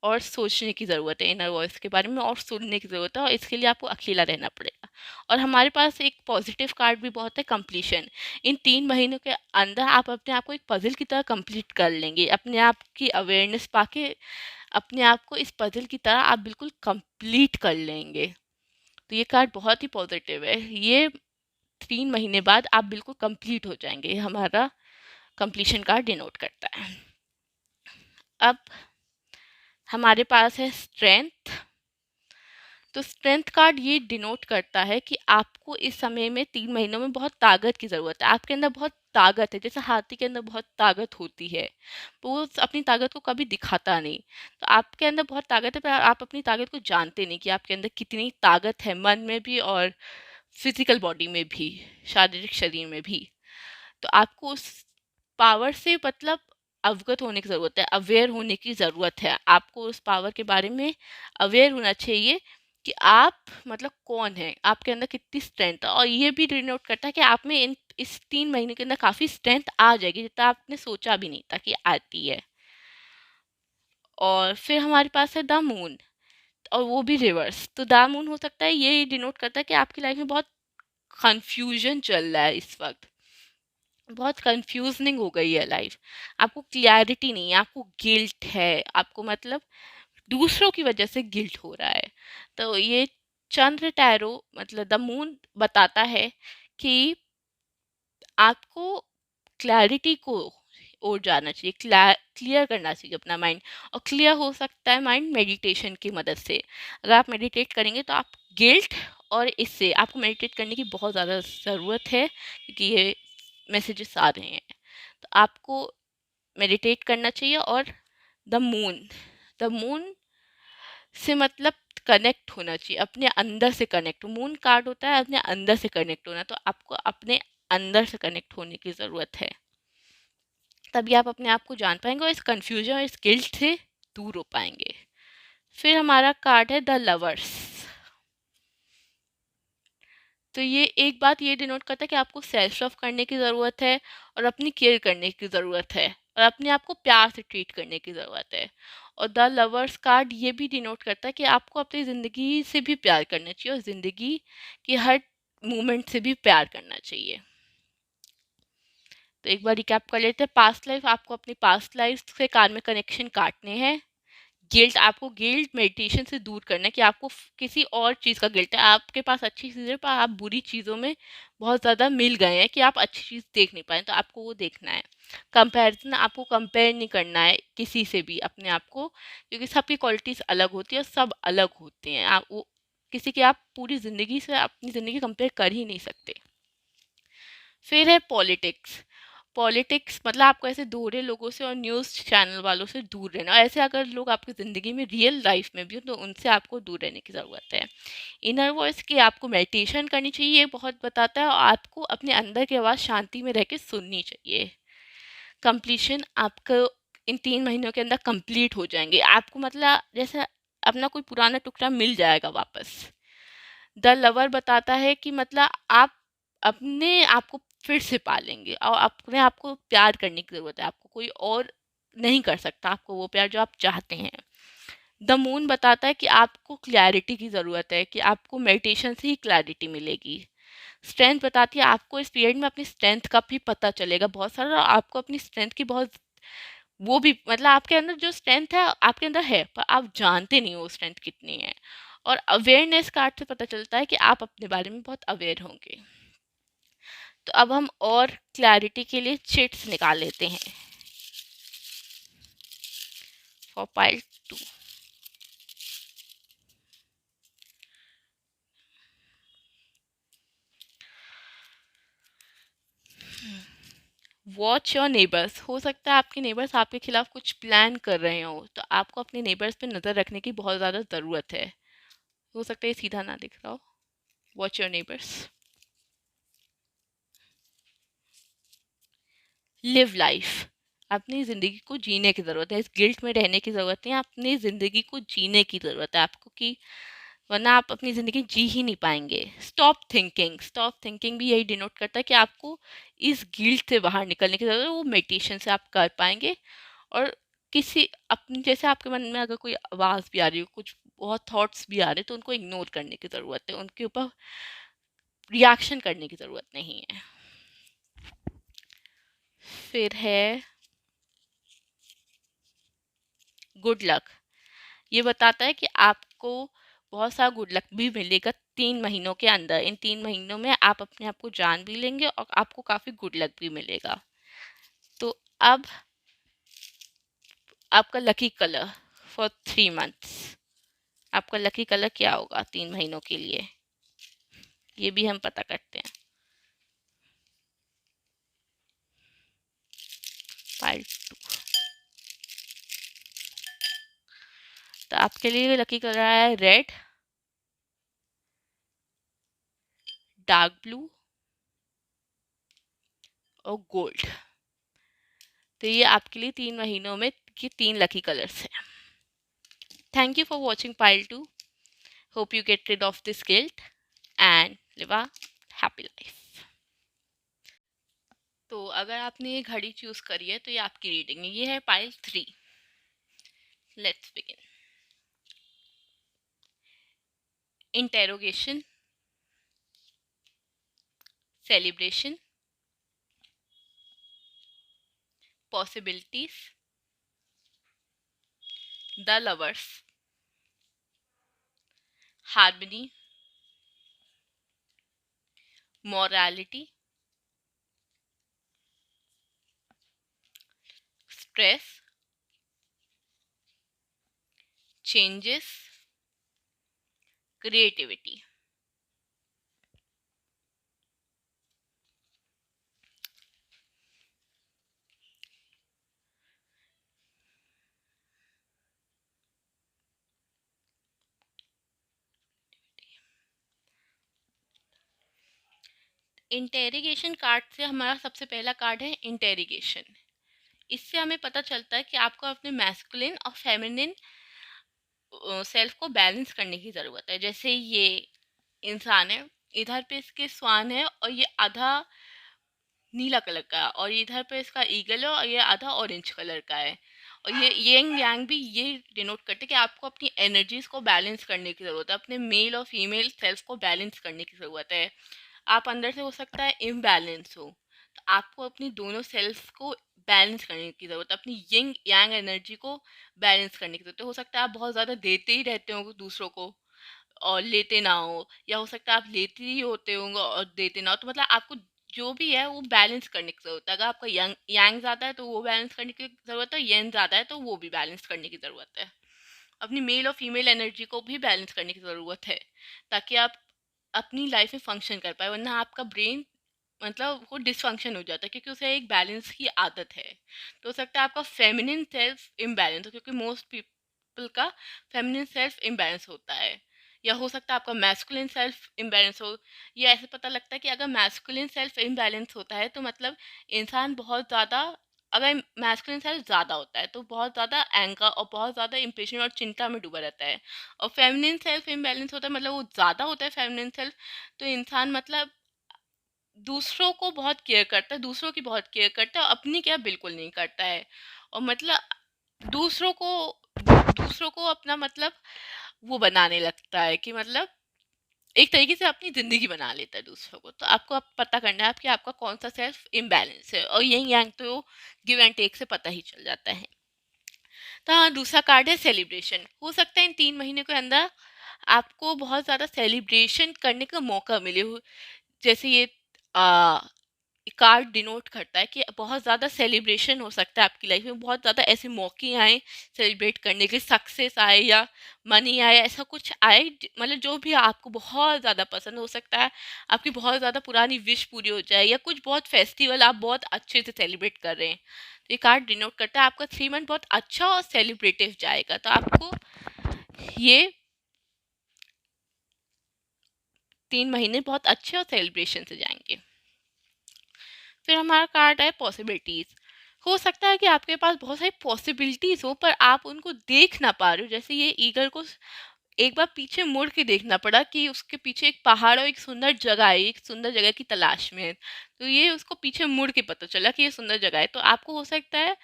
और सोचने की ज़रूरत है इनर वॉइस के बारे में, और सुनने की ज़रूरत है, और इसके लिए आपको अकेला रहना पड़ेगा। और हमारे पास एक पॉजिटिव कार्ड भी बहुत है, कंप्लीशन। इन 3 महीनों के अंदर आप अपने आप को एक पजल की तरह कंप्लीट कर लेंगे, अपने आप की अवेयरनेस पाके अपने आप को इस पजल की तरह आप बिल्कुल कंप्लीट कर लेंगे। तो ये कार्ड बहुत ही पॉजिटिव है, ये 3 महीने बाद आप बिल्कुल कंप्लीट हो जाएंगे, ये हमारा कंप्लीशन कार्ड डिनोट करता है। अब हमारे पास है स्ट्रेंथ। तो स्ट्रेंथ कार्ड ये डिनोट करता है कि आपको इस समय में 3 महीनों में बहुत ताकत की ज़रूरत है, आपके अंदर बहुत ताकत है, जैसे हाथी के अंदर बहुत ताकत होती है, तो वो अपनी ताकत को कभी दिखाता नहीं, तो आपके अंदर बहुत ताकत है, पर आप अपनी ताकत को जानते नहीं कि आपके अंदर कितनी ताकत है, मन में भी और फिजिकल बॉडी में भी, शारीरिक शरीर में भी। तो आपको उस पावर से मतलब अवगत होने की ज़रूरत है, अवेयर होने की ज़रूरत है, आपको उस पावर के बारे में अवेयर होना चाहिए कि आप मतलब कौन है, आपके अंदर कितनी स्ट्रेंथ है, और ये भी डिनोट करता है कि आप में इस 3 महीने के अंदर काफ़ी स्ट्रेंथ आ जाएगी, जितना आपने सोचा भी नहीं था कि आती है। और फिर हमारे पास है द मून, और वो भी रिवर्स, तो द मून हो सकता है ये डिनोट करता है कि आपकी लाइफ में बहुत कंफ्यूजन चल रहा है इस वक्त, बहुत कंफ्यूजनिंग हो गई है लाइफ, आपको क्लैरिटी नहीं है, आपको गिल्ट है, आपको मतलब दूसरों की वजह से गिल्ट हो रहा है। तो ये चंद्र टैरो मतलब द मून बताता है कि आपको क्लैरिटी को ओर जाना चाहिए, क्लियर करना चाहिए अपना माइंड, और क्लियर हो सकता है माइंड मेडिटेशन की मदद से। अगर आप मेडिटेट करेंगे तो आप गिल्ट, और इससे आपको मेडिटेट करने की बहुत ज़्यादा ज़रूरत है, क्योंकि ये मैसेजेस आ रहे हैं, तो आपको मेडिटेट करना चाहिए। और द मून से मतलब कनेक्ट होना चाहिए, अपने अंदर से कनेक्ट, मून कार्ड होता है अपने अंदर से कनेक्ट होना, तो आपको अपने अंदर से कनेक्ट होने की ज़रूरत है, तभी आप अपने आप को जान पाएंगे, और इस कन्फ्यूजन और इस गिल्ट से दूर हो पाएंगे। फिर हमारा कार्ड है द लवर्स। तो ये एक बात ये डिनोट करता है कि आपको सेल्फ लव करने की ज़रूरत है, और अपनी केयर करने की ज़रूरत है, और अपने आप को प्यार से ट्रीट करने की ज़रूरत है। और द लवर्स कार्ड ये भी डिनोट करता है कि आपको अपनी ज़िंदगी से भी प्यार करना चाहिए, और ज़िंदगी की हर मोमेंट से भी प्यार करना चाहिए। तो एक बार रिकैप कर लेते हैं, पास्ट लाइफ, आपको अपनी पास्ट लाइफ से कार में कनेक्शन काटने हैं। गिल्ट, आपको गिल्ट मेडिटेशन से दूर करना है, कि आपको किसी और चीज़ का गिल्ट है, आपके पास अच्छी चीज़ें पर आप बुरी चीज़ों में बहुत ज़्यादा मिल गए हैं, कि आप अच्छी चीज़ देख नहीं पाए, तो आपको वो देखना है। कंपैरिजन, आपको कंपेयर नहीं करना है किसी से भी अपने आप को, क्योंकि सबकी क्वालिटीज़ अलग होती है, और सब अलग होते हैं, आप वो किसी की आप पूरी ज़िंदगी से अपनी ज़िंदगी कंपेयर कर ही नहीं सकते। फिर है पॉलिटिक्स। पॉलिटिक्स मतलब आपको ऐसे दोहरे लोगों से और न्यूज़ चैनल वालों से दूर रहना, और ऐसे अगर लोग आपकी ज़िंदगी में रियल लाइफ में भी हो, तो उनसे आपको दूर रहने की ज़रूरत है। इनर वॉइस की आपको मेडिटेशन करनी चाहिए, ये बहुत बताता है, और आपको अपने अंदर की आवाज़ शांति में रह के सुननी चाहिए। कंप्लीशन, आपको इन 3 महीनों के अंदर कंप्लीट हो जाएंगे, आपको मतलब जैसे अपना कोई पुराना टुकड़ा मिल जाएगा वापस। द लवर बताता है कि मतलब आप अपने आप को फिर से पालेंगे और अपने आप को प्यार करने की ज़रूरत है। आपको कोई और नहीं कर सकता आपको वो प्यार जो आप चाहते हैं। द मून बताता है कि आपको क्लैरिटी की ज़रूरत है, कि आपको मेडिटेशन से ही क्लैरिटी मिलेगी। स्ट्रेंथ बताती है आपको इस पीरियड में अपनी स्ट्रेंथ का भी पता चलेगा बहुत सारा, और आपको अपनी स्ट्रेंथ की बहुत वो भी मतलब आपके अंदर जो स्ट्रेंथ है आपके अंदर है, पर आप जानते नहीं हो स्ट्रेंथ कितनी है। और अवेयरनेस कार्ड से पता चलता है कि आप अपने बारे में बहुत अवेयर होंगे। तो अब हम और क्लैरिटी के लिए चिट्स निकाल लेते हैं for pile 2। Watch your neighbours. हो सकता है आपके नेबर्स आपके खिलाफ कुछ प्लान कर रहे हो, तो आपको अपने नेबर्स पे नज़र रखने की बहुत ज़्यादा ज़रूरत है। हो सकता है ये सीधा ना दिख रहा हो। Watch your neighbours. Live life. अपनी ज़िंदगी को जीने की ज़रूरत है, इस गिल्ट में रहने की ज़रूरत नहीं है, अपनी ज़िंदगी को जीने की ज़रूरत है आपको, कि वरना आप अपनी ज़िंदगी जी ही नहीं पाएंगे। Stop thinking. स्टॉप थिंकिंग भी यही डिनोट करता है कि आपको इस गिल्ट से बाहर निकलने की ज़रूरत है, वो मेडिटेशन से आप कर पाएंगे। और किसी अपने जैसे आपके मन में अगर कोई आवाज़ भी आ रही हो, कुछ बहुत थॉट्स भी आ रहे हैं, तो उनको इग्नोर करने की ज़रूरत है, उनके ऊपर रिएक्शन करने की ज़रूरत नहीं है। फिर है गुड लक। ये बताता है कि आपको बहुत सारा गुड लक भी मिलेगा 3 महीनों के अंदर। इन 3 महीनों में आप अपने आप को जान भी लेंगे और आपको काफ़ी गुड लक भी मिलेगा। तो अब आपका लकी कलर फॉर 3 मंथ्स, आपका लकी कलर क्या होगा 3 महीनों के लिए, ये भी हम पता करते हैं। पाइल 2। तो आपके लिए लकी कलर है रेड, डार्क ब्लू और गोल्ड। तो ये आपके लिए 3 महीनों में ये 3 लकी कलर्स हैं। Thank you for watching pile 2। Hope you get rid of this guilt and live a happy life। तो अगर आपने ये घड़ी चूज करी है तो ये आपकी रीडिंग है। ये है pile 3। Let's begin. Interrogation, celebration, possibilities, the lovers, harmony, morality, stress, changes, creativity. Interrogation card से हमारा सबसे पहला कार्ड है इंटेरिगेशन। इससे हमें पता चलता है कि आपको अपने मैस्कुलिन और फेमिनिन सेल्फ को बैलेंस करने की ज़रूरत है। जैसे ये इंसान है, इधर पे इसके स्वान है और ये आधा नीला कलर का, और इधर पे इसका ईगल है और ये आधा ऑरेंज कलर का है। और ये यंग यांग भी ये डिनोट करते हैं कि आपको अपनी एनर्जीज को बैलेंस करने की ज़रूरत है, अपने मेल और फीमेल सेल्फ को बैलेंस करने की ज़रूरत है। आप अंदर से हो सकता है इम्बैलेंस हो, तो आपको अपनी दोनों सेल्फ को बैलेंस करने की ज़रूरत है, अपनी यंग यांग एनर्जी को बैलेंस करने की ज़रूरत है। हो सकता है आप बहुत ज़्यादा देते ही रहते हो दूसरों को और लेते ना हो, या हो सकता है आप लेते ही होते होंगे और देते ना हो। तो मतलब आपको जो भी है वो बैलेंस करने की ज़रूरत है। अगर आपका यंग यांग ज़्यादा है तो वो बैलेंस करने की ज़रूरत है, यंग ज़्यादा है तो वो भी बैलेंस करने की ज़रूरत है। अपनी मेल और फीमेल एनर्जी को भी बैलेंस करने की ज़रूरत है, ताकि आप अपनी लाइफ में फंक्शन कर पाए। वरना आपका ब्रेन मतलब वो डिसफंक्शन हो जाता है, क्योंकि उसे एक बैलेंस की आदत है। तो हो सकता है आपका फेमिनिन सेल्फ इम्बैलेंस हो, क्योंकि मोस्ट पीपल का फेमिनिन सेल्फ इम्बैलेंस होता है। या हो सकता है आपका मैस्कुलिन सेल्फ इम्बैलेंस हो। ये ऐसे पता लगता है कि अगर मैस्कुलिन सेल्फ इम्बैलेंस होता है तो मतलब इंसान बहुत ज़्यादा, अगर मैस्कुलिन सेल्फ ज़्यादा होता है तो बहुत ज़्यादा एंगर और बहुत ज़्यादा इम्पेशेंट और चिंता में डूबा रहता है। और फेमिनिन सेल्फ इम्बैलेंस होता है मतलब वो ज़्यादा होता है फेमिनिन सेल्फ, तो इंसान मतलब दूसरों को बहुत केयर करता है, दूसरों की बहुत केयर करता है और अपनी केयर बिल्कुल नहीं करता है। और मतलब दूसरों को दूसरों को अपना मतलब वो बनाने लगता है कि मतलब एक तरीके से अपनी ज़िंदगी बना लेता है दूसरों को। तो आपको अब पता करना है आप कि आपका कौन-सा सेल्फ इम्बैलेंस है, और यिन-यांग तो गिव एंड टेक से पता ही चल जाता है। तो हाँ, दूसरा कार्ड है सेलिब्रेशन। हो सकता है इन 3 महीने के अंदर आपको बहुत ज़्यादा सेलिब्रेशन करने का मौका मिले हो। जैसे ये अ, कार्ड डिनोट करता है कि बहुत ज़्यादा सेलिब्रेशन हो सकता है आपकी लाइफ में, बहुत ज़्यादा ऐसे मौके आए सेलिब्रेट करने के, सक्सेस आए या मनी आए, ऐसा कुछ आए मतलब जो भी आपको बहुत ज़्यादा पसंद हो सकता है, आपकी बहुत ज़्यादा पुरानी विश पूरी हो जाए या कुछ बहुत फेस्टिवल आप बहुत अच्छे से सेलिब्रेट कर रहे हैं। तो ये कार्ड डिनोट करता है आपका 3 मंथ बहुत अच्छा और सेलिब्रेटिव जाएगा। तो आपको ये 3 महीने बहुत अच्छे और सेलिब्रेशन से जाएंगे। फिर हमारा कार्ड है पॉसिबिलिटीज। हो सकता है कि आपके पास बहुत सारी पॉसिबिलिटीज हो पर आप उनको देख ना पा रहे हो। जैसे ये ईगल को एक बार पीछे मुड़ के देखना पड़ा कि उसके पीछे एक पहाड़ और एक सुंदर जगह है, एक सुंदर जगह की तलाश में है। तो ये उसको पीछे मुड़ के पता चला कि ये सुंदर जगह है। तो आपको हो सकता है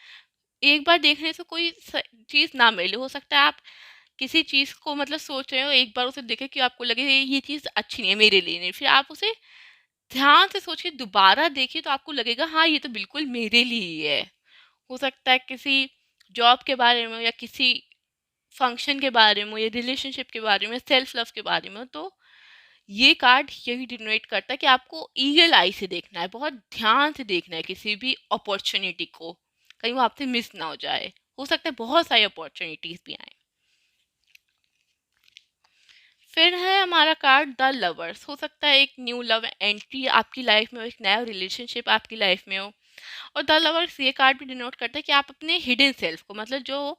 एक बार देखने से कोई चीज ना मिले। हो सकता है आप किसी चीज को मतलब सोच रहे हो, एक बार उसे देखे कि आपको लगे ये चीज अच्छी नहीं है, मेरे लिए नहीं, फिर आप उसे ध्यान से सोचिए, दोबारा देखिए तो आपको लगेगा हाँ ये तो बिल्कुल मेरे लिए ही है। हो सकता है किसी जॉब के बारे में या किसी फंक्शन के बारे में या रिलेशनशिप के बारे में, सेल्फ लव के बारे में। तो ये कार्ड यही डिनोट करता है कि आपको ईगल आई से देखना है, बहुत ध्यान से देखना है किसी भी अपॉर्चुनिटी को, कहीं वो आपसे मिस ना हो जाए। हो सकता है बहुत सारी अपॉर्चुनिटीज भी आए। फिर है हमारा कार्ड द लवर्स। हो सकता है एक न्यू लव एंट्री आपकी लाइफ में हो, एक नया रिलेशनशिप आपकी लाइफ में हो। और द लवर्स ये कार्ड भी डिनोट करता है कि आप अपने हिडन सेल्फ को, मतलब जो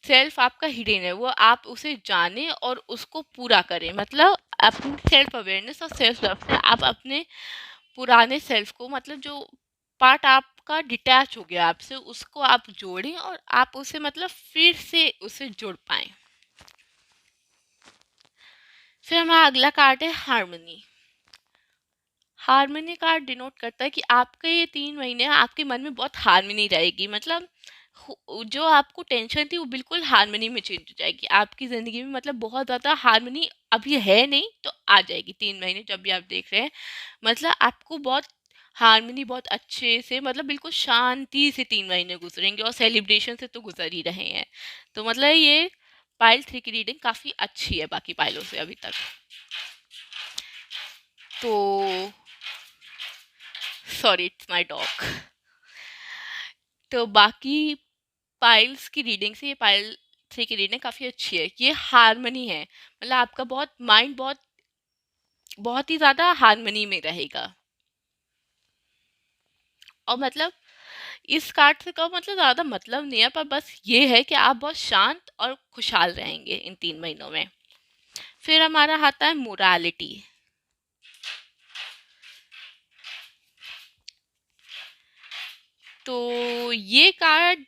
सेल्फ आपका हिडन है, वो आप उसे जाने और उसको पूरा करें। मतलब अपनी सेल्फ अवेयरनेस और सेल्फ लव से आप अपने पुराने सेल्फ को, मतलब जो पार्ट आपका डिटैच हो गया आपसे, उसको आप जोड़ें और आप उसे मतलब फिर से उसे जोड़ पाएं। फिर हमारा अगला कार्ड है हार्मनी। हार्मनी कार्ड डिनोट करता है कि आपके ये 3 महीने आपके मन में बहुत हार्मनी रहेगी। मतलब जो आपको टेंशन थी वो बिल्कुल हार्मनी में चेंज हो जाएगी आपकी ज़िंदगी में। मतलब बहुत ज़्यादा हार्मनी अभी है नहीं तो आ जाएगी 3 महीने जब भी आप देख रहे हैं। मतलब आपको बहुत हार्मनी बहुत अच्छे से, मतलब बिल्कुल शांति से 3 महीने गुजरेंगे और सेलिब्रेशन से तो गुजर ही रहे हैं। तो मतलब ये पाइल 3 की रीडिंग काफ़ी अच्छी है बाकी पाइलों से अभी तक। तो सॉरी, इट्स माय डॉग। तो बाकी पाइल्स की रीडिंग से ये पाइल 3 की रीडिंग काफ़ी अच्छी है। ये हार्मनी है, मतलब आपका बहुत माइंड बहुत बहुत ही ज़्यादा हार्मनी में रहेगा। और मतलब इस कार्ड से का मतलब ज़्यादा मतलब नहीं है, पर बस ये है कि आप बहुत शांत और खुशहाल रहेंगे इन 3 महीनों में। फिर हमारा आता है मोरालिटी। तो ये कार्ड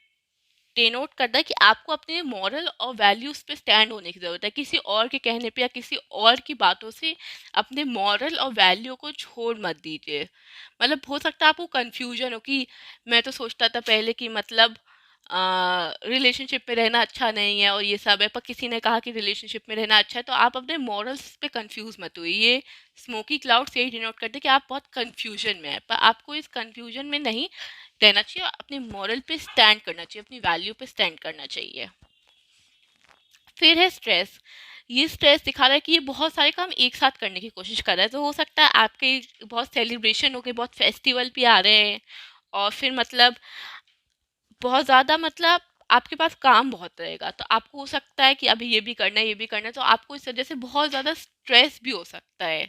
डिनोट करता है कि आपको अपने मॉरल और वैल्यूज पे स्टैंड होने की ज़रूरत है। किसी और के कहने पे या किसी और की बातों से अपने मॉरल और वैल्यू को छोड़ मत दीजिए। मतलब हो सकता है आपको कंफ्यूजन हो कि मैं तो सोचता था पहले कि मतलब रिलेशनशिप में रहना अच्छा नहीं है और ये सब है, पर किसी ने कहा कि रिलेशनशिप में रहना अच्छा है, तो आप अपने मॉरल्स पे कंफ्यूज मत हुई। ये स्मोकी क्लाउड्स यही डिनोट करते हैं कि आप बहुत कंफ्यूजन में है, पर आपको इस कंफ्यूजन में नहीं रहना चाहिए, अपने मॉरल पे स्टैंड करना चाहिए, अपनी वैल्यू पे स्टैंड करना चाहिए। फिर है स्ट्रेस। ये स्ट्रेस दिखा रहा है कि ये बहुत सारे काम एक साथ करने की कोशिश कर रहा है। तो हो सकता है आपके बहुत सेलिब्रेशन हो गए, बहुत फेस्टिवल भी आ रहे हैं, और फिर मतलब बहुत ज़्यादा मतलब आपके पास काम बहुत रहेगा। तो आपको हो सकता है कि अभी ये भी करना है, ये भी करना है, तो आपको इस वजह से बहुत ज़्यादा स्ट्रेस भी हो सकता है।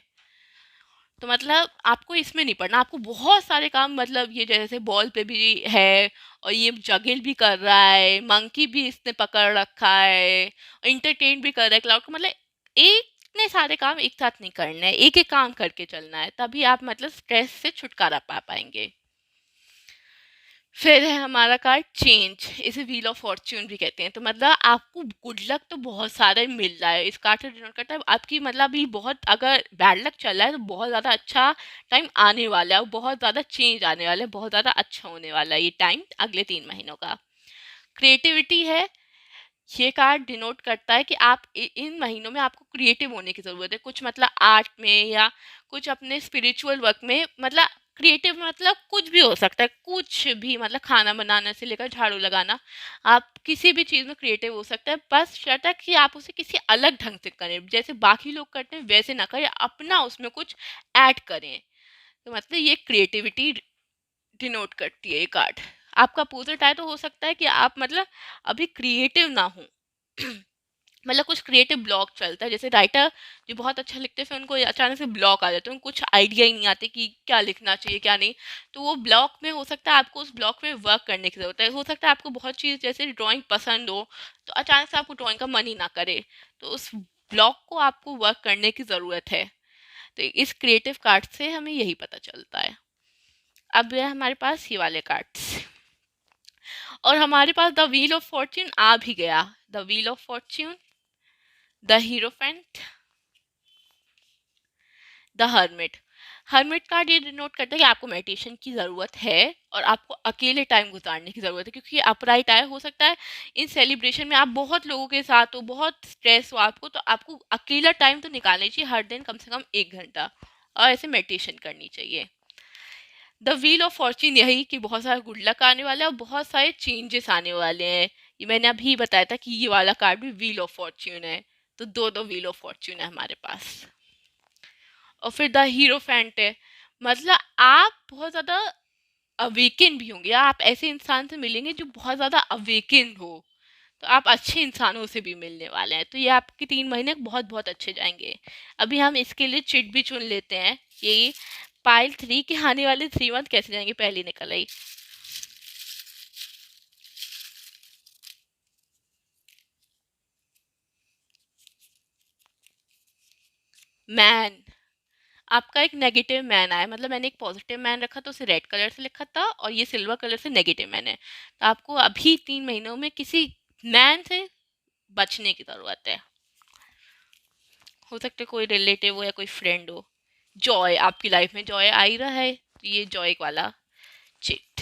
तो मतलब आपको इसमें नहीं पड़ना। आपको बहुत सारे काम, मतलब ये जैसे बॉल पे भी है और ये जगिल भी कर रहा है, मंकी भी इसने पकड़ रखा है, इंटरटेन भी कर रहा है क्लाउड को। मतलब एक इतने सारे काम एक साथ नहीं करना है, एक एक काम करके चलना है, तभी आप मतलब स्ट्रेस से छुटकारा पा पाएंगे। फिर है हमारा कार्ड चेंज, इसे व्हील ऑफ फॉर्च्यून भी कहते हैं। तो मतलब आपको गुड लक तो बहुत सारा ही मिल रहा है, इस कार्ड से डिनोट करता है आपकी मतलब अभी बहुत, अगर बैड लक चल रहा है तो बहुत ज़्यादा अच्छा टाइम आने वाला है, और बहुत ज़्यादा चेंज आने वाला है, बहुत ज़्यादा अच्छा होने वाला है ये टाइम अगले 3 महीनों का। क्रिएटिविटी है, ये कार्ड डिनोट करता है कि आप इन महीनों में आपको क्रिएटिव होने की ज़रूरत है, कुछ मतलब आर्ट में या कुछ अपने स्पिरिचुअल वर्क में, मतलब क्रिएटिव मतलब कुछ भी हो सकता है, कुछ भी मतलब खाना बनाने से लेकर झाड़ू लगाना, आप किसी भी चीज़ में क्रिएटिव हो सकता है, बस शर्त है कि आप उसे किसी अलग ढंग से करें, जैसे बाकी लोग करते हैं वैसे ना करें, अपना उसमें कुछ ऐड करें। तो मतलब ये क्रिएटिविटी डिनोट करती है ये कार्ड। आपका अपोजिट आए तो हो सकता है कि आप मतलब अभी क्रिएटिव ना हो, मतलब कुछ क्रिएटिव ब्लॉक चलता है, जैसे राइटर जो बहुत अच्छा लिखते हैं फिर उनको अचानक से ब्लॉक आ जाते हैं, उनको कुछ आइडिया ही नहीं आते कि क्या लिखना चाहिए क्या नहीं, तो वो ब्लॉक में हो सकता है आपको उस ब्लॉक में वर्क करने की ज़रूरत है। हो सकता है आपको बहुत चीज़ जैसे ड्राइंग पसंद हो तो अचानक से आपको ड्राइंग का मन ही ना करे, तो उस ब्लॉक को आपको वर्क करने की ज़रूरत है। तो इस क्रिएटिव कार्ड से हमें यही पता चलता है। अब है हमारे पास ये वाले कार्ड्स, और हमारे पास द व्हील ऑफ फॉर्च्यून आ भी गया। The wheel of fortune, the hierophant, the hermit. Hermit card ये डिनोट करता है कि आपको मेडिटेशन की ज़रूरत है और आपको अकेले टाइम गुजारने की ज़रूरत है, क्योंकि अपराइट आया हो सकता है इन सेलिब्रेशन में आप बहुत लोगों के साथ हो, बहुत स्ट्रेस हो आपको, तो आपको अकेला टाइम तो निकालना चाहिए हर दिन कम से कम 1 घंटा, और ऐसे मेडिटेशन करनी चाहिए। द व्हील ऑफ फॉर्च्यून यही कि बहुत सारा गुड लक आने वाला है और बहुत सारे चेंजेस आने वाले हैं। ये मैंने अभी बताया था कि ये वाला कार्ड भी व्हील ऑफ फॉर्च्यून है, तो दो दो व्हील ऑफ फॉर्च्यून है हमारे पास। और फिर द हीरो फैंट है, मतलब आप बहुत ज़्यादा अवेकन भी होंगे, आप ऐसे इंसान से मिलेंगे जो बहुत ज़्यादा अवेकन हो, तो आप अच्छे इंसानों से भी मिलने वाले हैं, तो ये आपके 3 महीने बहुत बहुत अच्छे जाएंगे। अभी हम इसके लिए चिट भी चुन लेते हैं, ये पाइल 3 के आने वाले 3 मंथ कैसे जाएंगे, पहले निकल आई। मैन, आपका एक नेगेटिव मैन आया, मतलब मैंने एक पॉजिटिव मैन रखा तो उसे रेड कलर से लिखा था, और ये सिल्वर कलर से नेगेटिव मैन है, तो आपको अभी 3 महीनों में किसी मैन से बचने की ज़रूरत है। हो सकता है कोई रिलेटिव हो या कोई फ्रेंड हो। जॉय, आपकी लाइफ में जॉय आ ही रहा है, तो ये जॉय वाला चिट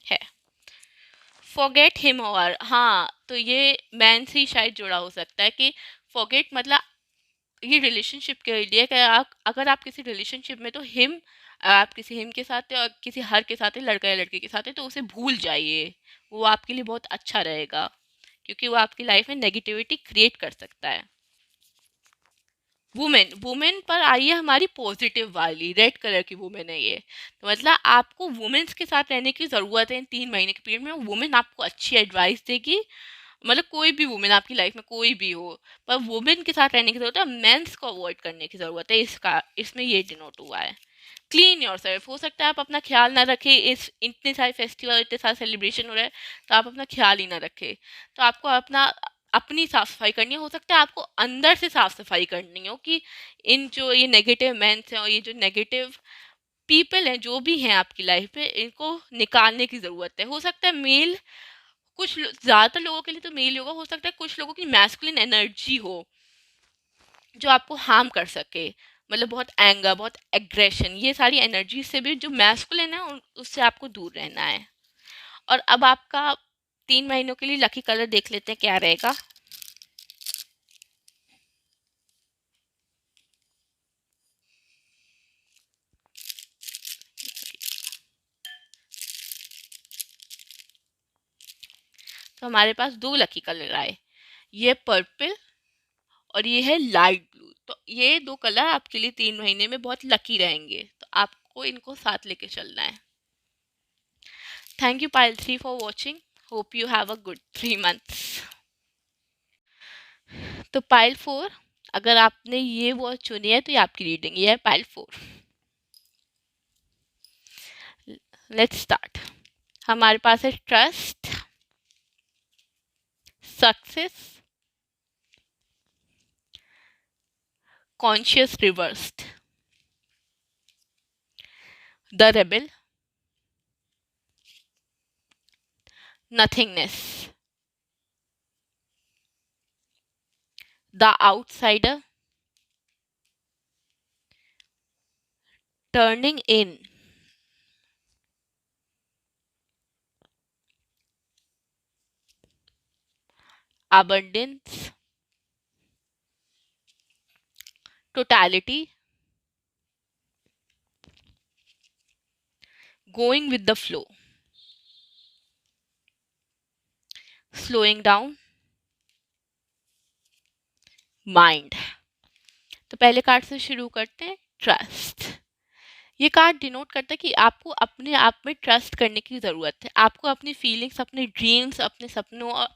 है। फॉरगेट हिम, और हाँ तो ये मैन से ही शायद जुड़ा हो सकता है कि फॉरगेट मतलब ये रिलेशनशिप के लिए कि आप अगर आप किसी रिलेशनशिप में, तो हिम, आप किसी हिम के साथ हैं और किसी हर के साथ है, लड़का या लड़की के साथ है, तो उसे भूल जाइए, वो आपके लिए बहुत अच्छा रहेगा, क्योंकि वो आपकी लाइफ में नेगेटिविटी क्रिएट कर सकता है। वुमेन, वुमेन पर आई है हमारी पॉजिटिव वाली रेड कलर की वुमेन है ये, तो मतलब आपको वुमेन्स के साथ रहने की ज़रूरत है इन 3 महीने के पीरियड में, वुमेन आपको अच्छी एडवाइस देगी, मतलब कोई भी वुमेन आपकी लाइफ में कोई भी हो, पर वुमेन के साथ रहने की ज़रूरत है, मेंस को अवॉइड करने की ज़रूरत है, इसका इसमें ये डिनोट हुआ है। क्लीन योर सेल्फ, हो सकता है आप अपना ख्याल ना रखें, इस इतने सारे फेस्टिवल इतने सारे सेलिब्रेशन हो रहे हैं, तो आप अपना ख्याल ही ना रखें, तो आपको अपना अपनी साफ सफाई करनी है, हो सकता है आपको अंदर से साफ सफाई करनी हो कि इन जो ये नेगेटिव मैंस हैं और ये जो नेगेटिव पीपल हैं जो भी हैं आपकी लाइफ में, इनको निकालने की ज़रूरत है। हो सकता है मेल, कुछ ज़्यादातर लोगों के लिए तो मेल होगा, हो सकता है कुछ लोगों की मैस्कुलिन एनर्जी हो जो आपको हार्म कर सके, मतलब बहुत एंगर, बहुत एग्रेशन, ये सारी एनर्जी से भी जो मैस्कुलिन है उससे आपको दूर रहना है। और अब आपका 3 महीनों के लिए लकी कलर देख लेते हैं क्या रहेगा। तो हमारे पास 2 लकी कलर आए, ये पर्पल और ये है लाइट ब्लू, तो ये 2 कलर आपके लिए 3 महीने में बहुत लकी रहेंगे, तो आपको इनको साथ लेके चलना है। Thank you pile 3 for watching, hope you have a good 3 months. तो पाइल 4, अगर आपने ये वॉच चुनी है तो ये आपकी रीडिंग, ये है पाइल 4। Let's start. हमारे पास है trust, success, conscious reversed, the rebel, nothingness, the outsider, turning in, abundance, totality, going with the flow, slowing down, mind. तो पहले कार्ड से शुरू करते हैं, ट्रस्ट। ये कार्ड डिनोट करता है कि आपको अपने आप में ट्रस्ट करने की ज़रूरत है। आपको अपनी फीलिंग्स, अपने ड्रीम्स, अपने सपनों और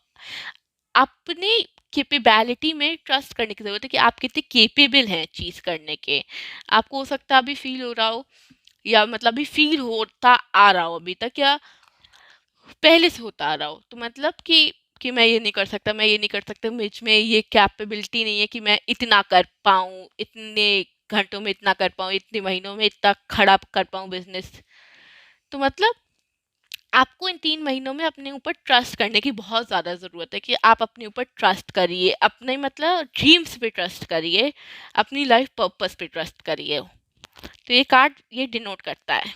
अपनी कैपेबिलिटी में ट्रस्ट करने की ज़रूरत है कि आप कितने केपेबल हैं चीज़ करने के। आपको हो सकता है अभी फील हो रहा हो, या मतलब अभी फील होता आ रहा हो अभी तक, या पहले से होता आ रहा हो, तो मतलब कि मैं ये नहीं कर सकता, मैं ये नहीं कर सकता, मुझ में ये कैपेबिलिटी नहीं है कि मैं इतना कर पाऊँ, इतने घंटों में इतना कर पाऊँ, इतने महीनों में इतना खड़ा कर पाऊँ बिजनेस। तो मतलब आपको इन 3 महीनों में अपने ऊपर ट्रस्ट करने की बहुत ज़्यादा ज़रूरत है कि आप अपने ऊपर ट्रस्ट करिए, अपने मतलब ड्रीम्स पे ट्रस्ट करिए, अपनी लाइफ पर्पस पे ट्रस्ट करिए। तो ये कार्ड ये डिनोट करता है।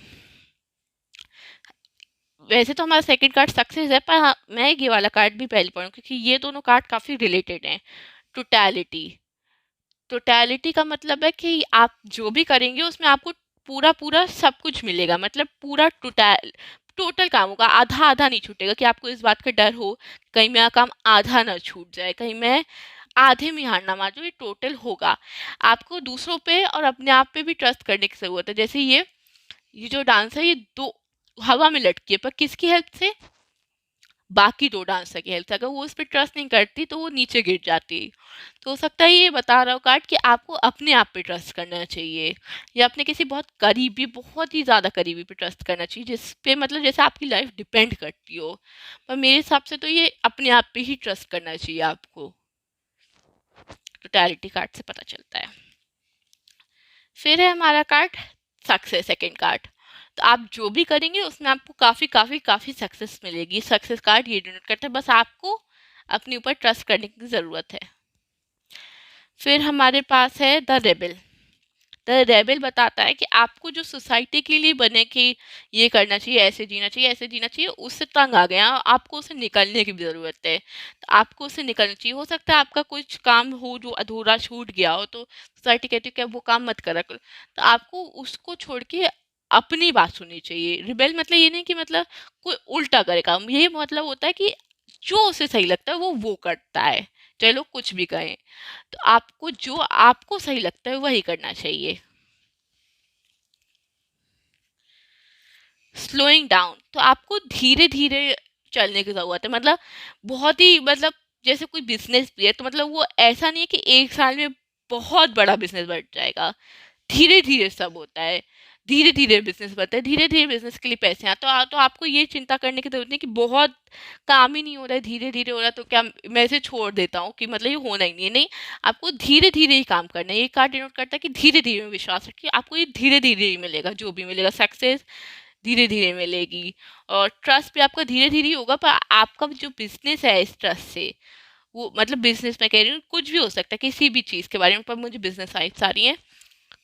वैसे तो हमारा सेकंड कार्ड सक्सेस है, पर हाँ, मैं ये वाला कार्ड भी पहले पढ़ूँ क्योंकि ये दोनों कार्ड काफ़ी रिलेटेड हैं। टोटैलिटी, टोटैलिटी का मतलब है कि आप जो भी करेंगे उसमें आपको पूरा पूरा सब कुछ मिलेगा, मतलब पूरा टोटल काम होगा, आधा आधा नहीं छूटेगा कि आपको इस बात का डर हो कहीं मेरा काम आधा ना छूट जाए, कहीं मैं आधे में हार ना मान जाऊँ। ये टोटल होगा। आपको दूसरों पे और अपने आप पे भी ट्रस्ट करने की ज़रूरत है। जैसे ये जो डांस है, ये दो हवा में लटकी है, पर किसकी हेल्प से? बाकी दो डांसर की हेल्प से। अगर वो उस पर ट्रस्ट नहीं करती तो वो नीचे गिर जाती। तो हो सकता है ये बता रहा हो कार्ड कि आपको अपने आप पे ट्रस्ट करना चाहिए, या अपने किसी बहुत करीबी, बहुत ही ज़्यादा करीबी पे ट्रस्ट करना चाहिए, जिस पे मतलब जैसे आपकी लाइफ डिपेंड करती हो। पर मेरे हिसाब से तो ये अपने आप पे ही ट्रस्ट करना चाहिए आपको। टोटैलिटी कार्ड से पता चलता है। फिर है हमारा कार्ड सक्सेस, सेकंड कार्ड। तो आप जो भी करेंगे उसमें आपको काफ़ी काफ़ी काफ़ी सक्सेस मिलेगी। सक्सेस कार्ड ये डिनोट करता है, बस आपको अपने ऊपर ट्रस्ट करने की ज़रूरत है। फिर हमारे पास है द रेबल। द रेबल बताता है कि आपको जो सोसाइटी के लिए बने कि ये करना चाहिए, ऐसे जीना चाहिए, ऐसे जीना चाहिए, उससे तंग आ गया, आपको उससे निकलने की भी ज़रूरत है। तो आपको उससे निकलना चाहिए। हो सकता है आपका कुछ काम हो जो अधूरा छूट गया हो, तो सोसाइटी कहती है कि अब वो काम मत करा करो, तो आपको उसको छोड़ के अपनी बात सुननी चाहिए। रिबेल मतलब ये नहीं कि मतलब कोई उल्टा करे काम, ये मतलब होता है कि जो उसे सही लगता है वो करता है, चाहे लोग कुछ भी कहें। तो आपको जो आपको सही लगता है वही करना चाहिए। स्लोइंग डाउन, तो आपको धीरे धीरे चलने की ज़रूरत है। मतलब बहुत ही मतलब जैसे कोई बिजनेस भी है, तो मतलब वो ऐसा नहीं है कि एक साल में बहुत बड़ा बिजनेस बढ़ जाएगा। धीरे धीरे सब होता है, धीरे धीरे बिजनेस बढ़ता है, धीरे धीरे बिजनेस के लिए पैसे आते हैं। तो आपको ये चिंता करने की जरूरत नहीं कि बहुत काम ही नहीं हो रहा है, धीरे धीरे हो रहा है, तो क्या मैं इसे छोड़ देता हूँ कि मतलब ये होना ही नहीं है। नहीं, आपको धीरे धीरे ही काम करना है। ये कार्ड डिनोट करता है कि धीरे धीरे में विश्वास रखिए, आपको ये धीरे धीरे ही मिलेगा। जो भी मिलेगा, सक्सेस धीरे धीरे मिलेगी, और ट्रस्ट भी आपका धीरे धीरे ही होगा। पर आपका जो बिजनेस है इस ट्रस्ट से, वो मतलब बिजनेस में कह रही हूँ, कुछ भी हो सकता है किसी भी चीज़ के बारे में, पर मुझे बिजनेस साइट्स आ रही हैं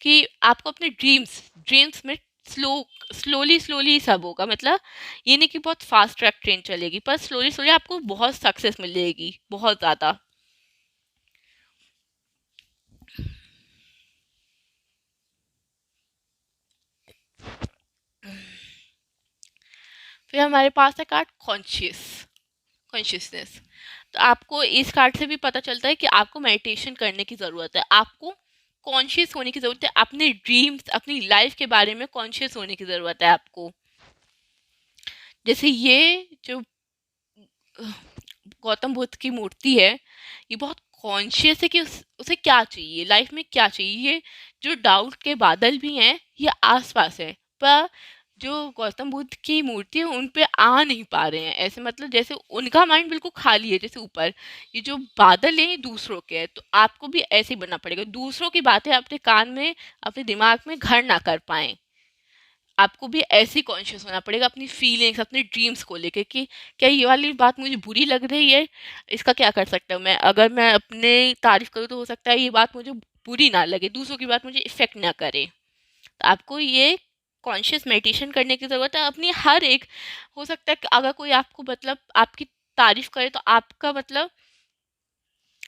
कि आपको अपने ड्रीम्स ड्रीम्स में स्लोली स्लोली सब होगा। मतलब ये नहीं कि बहुत फास्ट ट्रैक ट्रेन चलेगी, पर स्लोली स्लोली आपको बहुत सक्सेस मिलेगी, बहुत ज़्यादा। फिर हमारे पास है कार्ड कॉन्शियसनेस। तो आपको इस कार्ड से भी पता चलता है कि आपको मेडिटेशन करने की ज़रूरत है। आपको कॉन्शियस होने की ज़रूरत है, अपने ड्रीम्स, अपनी लाइफ के बारे में कॉन्शियस होने की ज़रूरत है आपको। जैसे ये जो गौतम बुद्ध की मूर्ति है, ये बहुत कॉन्शियस है कि उसे क्या चाहिए, लाइफ में क्या चाहिए। ये जो डाउट के बादल भी हैं, ये आसपास है, पर जो गौतम बुद्ध की मूर्ति है उन पे आ नहीं पा रहे हैं। ऐसे मतलब जैसे उनका माइंड बिल्कुल खाली है, जैसे ऊपर ये जो बादल हैं ये दूसरों के हैं। तो आपको भी ऐसे ही बनना पड़ेगा, दूसरों की बातें अपने कान में, अपने दिमाग में घर ना कर पाए। आपको भी ऐसे ही कॉन्शियस होना पड़ेगा अपनी फीलिंग्स, अपने ड्रीम्स को लेके कि क्या ये वाली बात मुझे बुरी लग रही है, इसका क्या कर सकता हूँ मैं। अगर मैं अपने तारीफ करूँ तो हो सकता है ये बात मुझे बुरी ना लगे, दूसरों की बात मुझे इफेक्ट ना करे। तो आपको ये कॉन्शियस मेडिटेशन करने की ज़रूरत है अपनी हर एक। हो सकता है कि अगर कोई आपको मतलब आपकी तारीफ करे तो आपका मतलब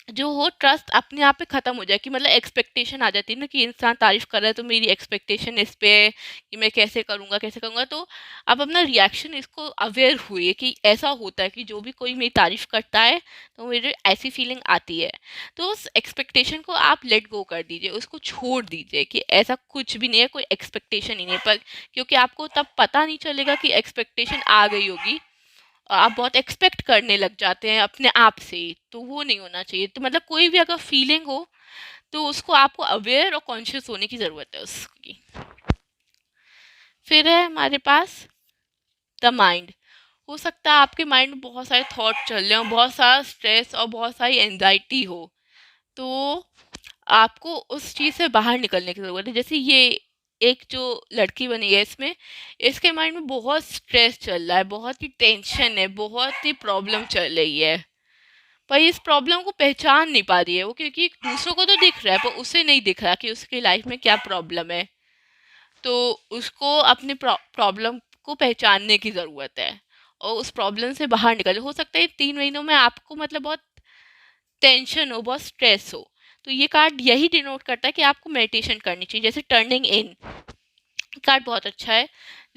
जो हो ट्रस्ट अपने आप पे ख़त्म हो जाए, कि मतलब एक्सपेक्टेशन आ जाती है ना कि इंसान तारीफ कर रहा है तो मेरी एक्सपेक्टेशन इस पे है कि मैं कैसे करूँगा कैसे करूँगा। तो आप अपना रिएक्शन इसको अवेयर हुए कि ऐसा होता है कि जो भी कोई मेरी तारीफ करता है तो मेरे ऐसी फीलिंग आती है। तो उस एक्सपेक्टेशन को आप लेट गो कर दीजिए, उसको छोड़ दीजिए कि ऐसा कुछ भी नहीं है, कोई एक्सपेक्टेशन ही नहीं है। पर क्योंकि आपको तब पता नहीं चलेगा कि एक्सपेक्टेशन आ गई होगी, आप बहुत एक्सपेक्ट करने लग जाते हैं अपने आप से, तो वो नहीं होना चाहिए। तो मतलब कोई भी अगर फीलिंग हो तो उसको आपको अवेयर और कॉन्शियस होने की ज़रूरत है उसकी। फिर है हमारे पास द माइंड। हो सकता है आपके माइंड में बहुत सारे थॉट चल रहे हो, बहुत सारा स्ट्रेस और बहुत सारी एंजाइटी हो, तो आपको उस चीज़ से बाहर निकलने की ज़रूरत है। जैसे ये एक जो लड़की बनी है, इसमें इसके माइंड में बहुत स्ट्रेस चल रहा है, बहुत ही टेंशन है, बहुत ही प्रॉब्लम चल रही है, पर इस प्रॉब्लम को पहचान नहीं पा रही है वो, क्योंकि दूसरों को तो दिख रहा है पर उसे नहीं दिख रहा कि उसकी लाइफ में क्या प्रॉब्लम है। तो उसको अपने प्रॉब्लम को पहचानने की ज़रूरत है और उस प्रॉब्लम से बाहर निकल। हो सकता है 3 महीनों में आपको मतलब बहुत टेंशन हो, बहुत स्ट्रेस हो, तो ये कार्ड यही डिनोट करता है कि आपको मेडिटेशन करनी चाहिए। जैसे टर्निंग इन कार्ड बहुत अच्छा है।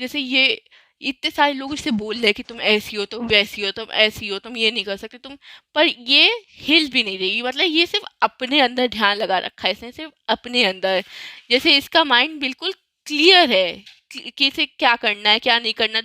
जैसे ये इतने सारे लोग इससे बोल रहे हैं कि तुम ऐसी हो, तुम वैसी हो, तुम ऐसी हो, तुम ये नहीं कर सकते तुम, पर ये हिल भी नहीं रही। मतलब ये सिर्फ अपने अंदर ध्यान लगा रखा है इसने, सिर्फ अपने अंदर। जैसे इसका माइंड बिल्कुल क्लियर है कि इसे क्या करना है क्या नहीं करना।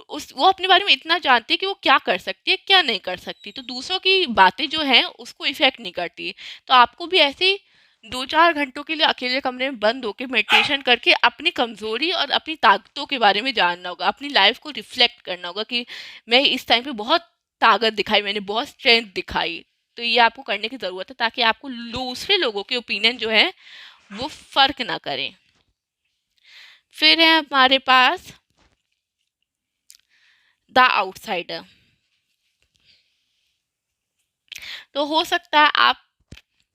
उस वो अपने बारे में इतना जानती है कि वो क्या कर सकती है क्या नहीं कर सकती, तो दूसरों की बातें जो हैं उसको इफेक्ट नहीं करती। तो आपको भी ऐसे 2-4 घंटों के लिए अकेले कमरे में बंद होकर मेडिटेशन करके अपनी कमजोरी और अपनी ताकतों के बारे में जानना होगा, अपनी लाइफ को रिफ्लेक्ट करना होगा कि मैं इस टाइम पे बहुत ताकत दिखाई, मैंने बहुत स्ट्रेंथ दिखाई। तो ये आपको करने की ज़रूरत है ताकि आपको दूसरे लोगों के ओपिनियन जो है वो फर्क ना करें। फिर है हमारे पास द आउटसाइडर। तो हो सकता है आप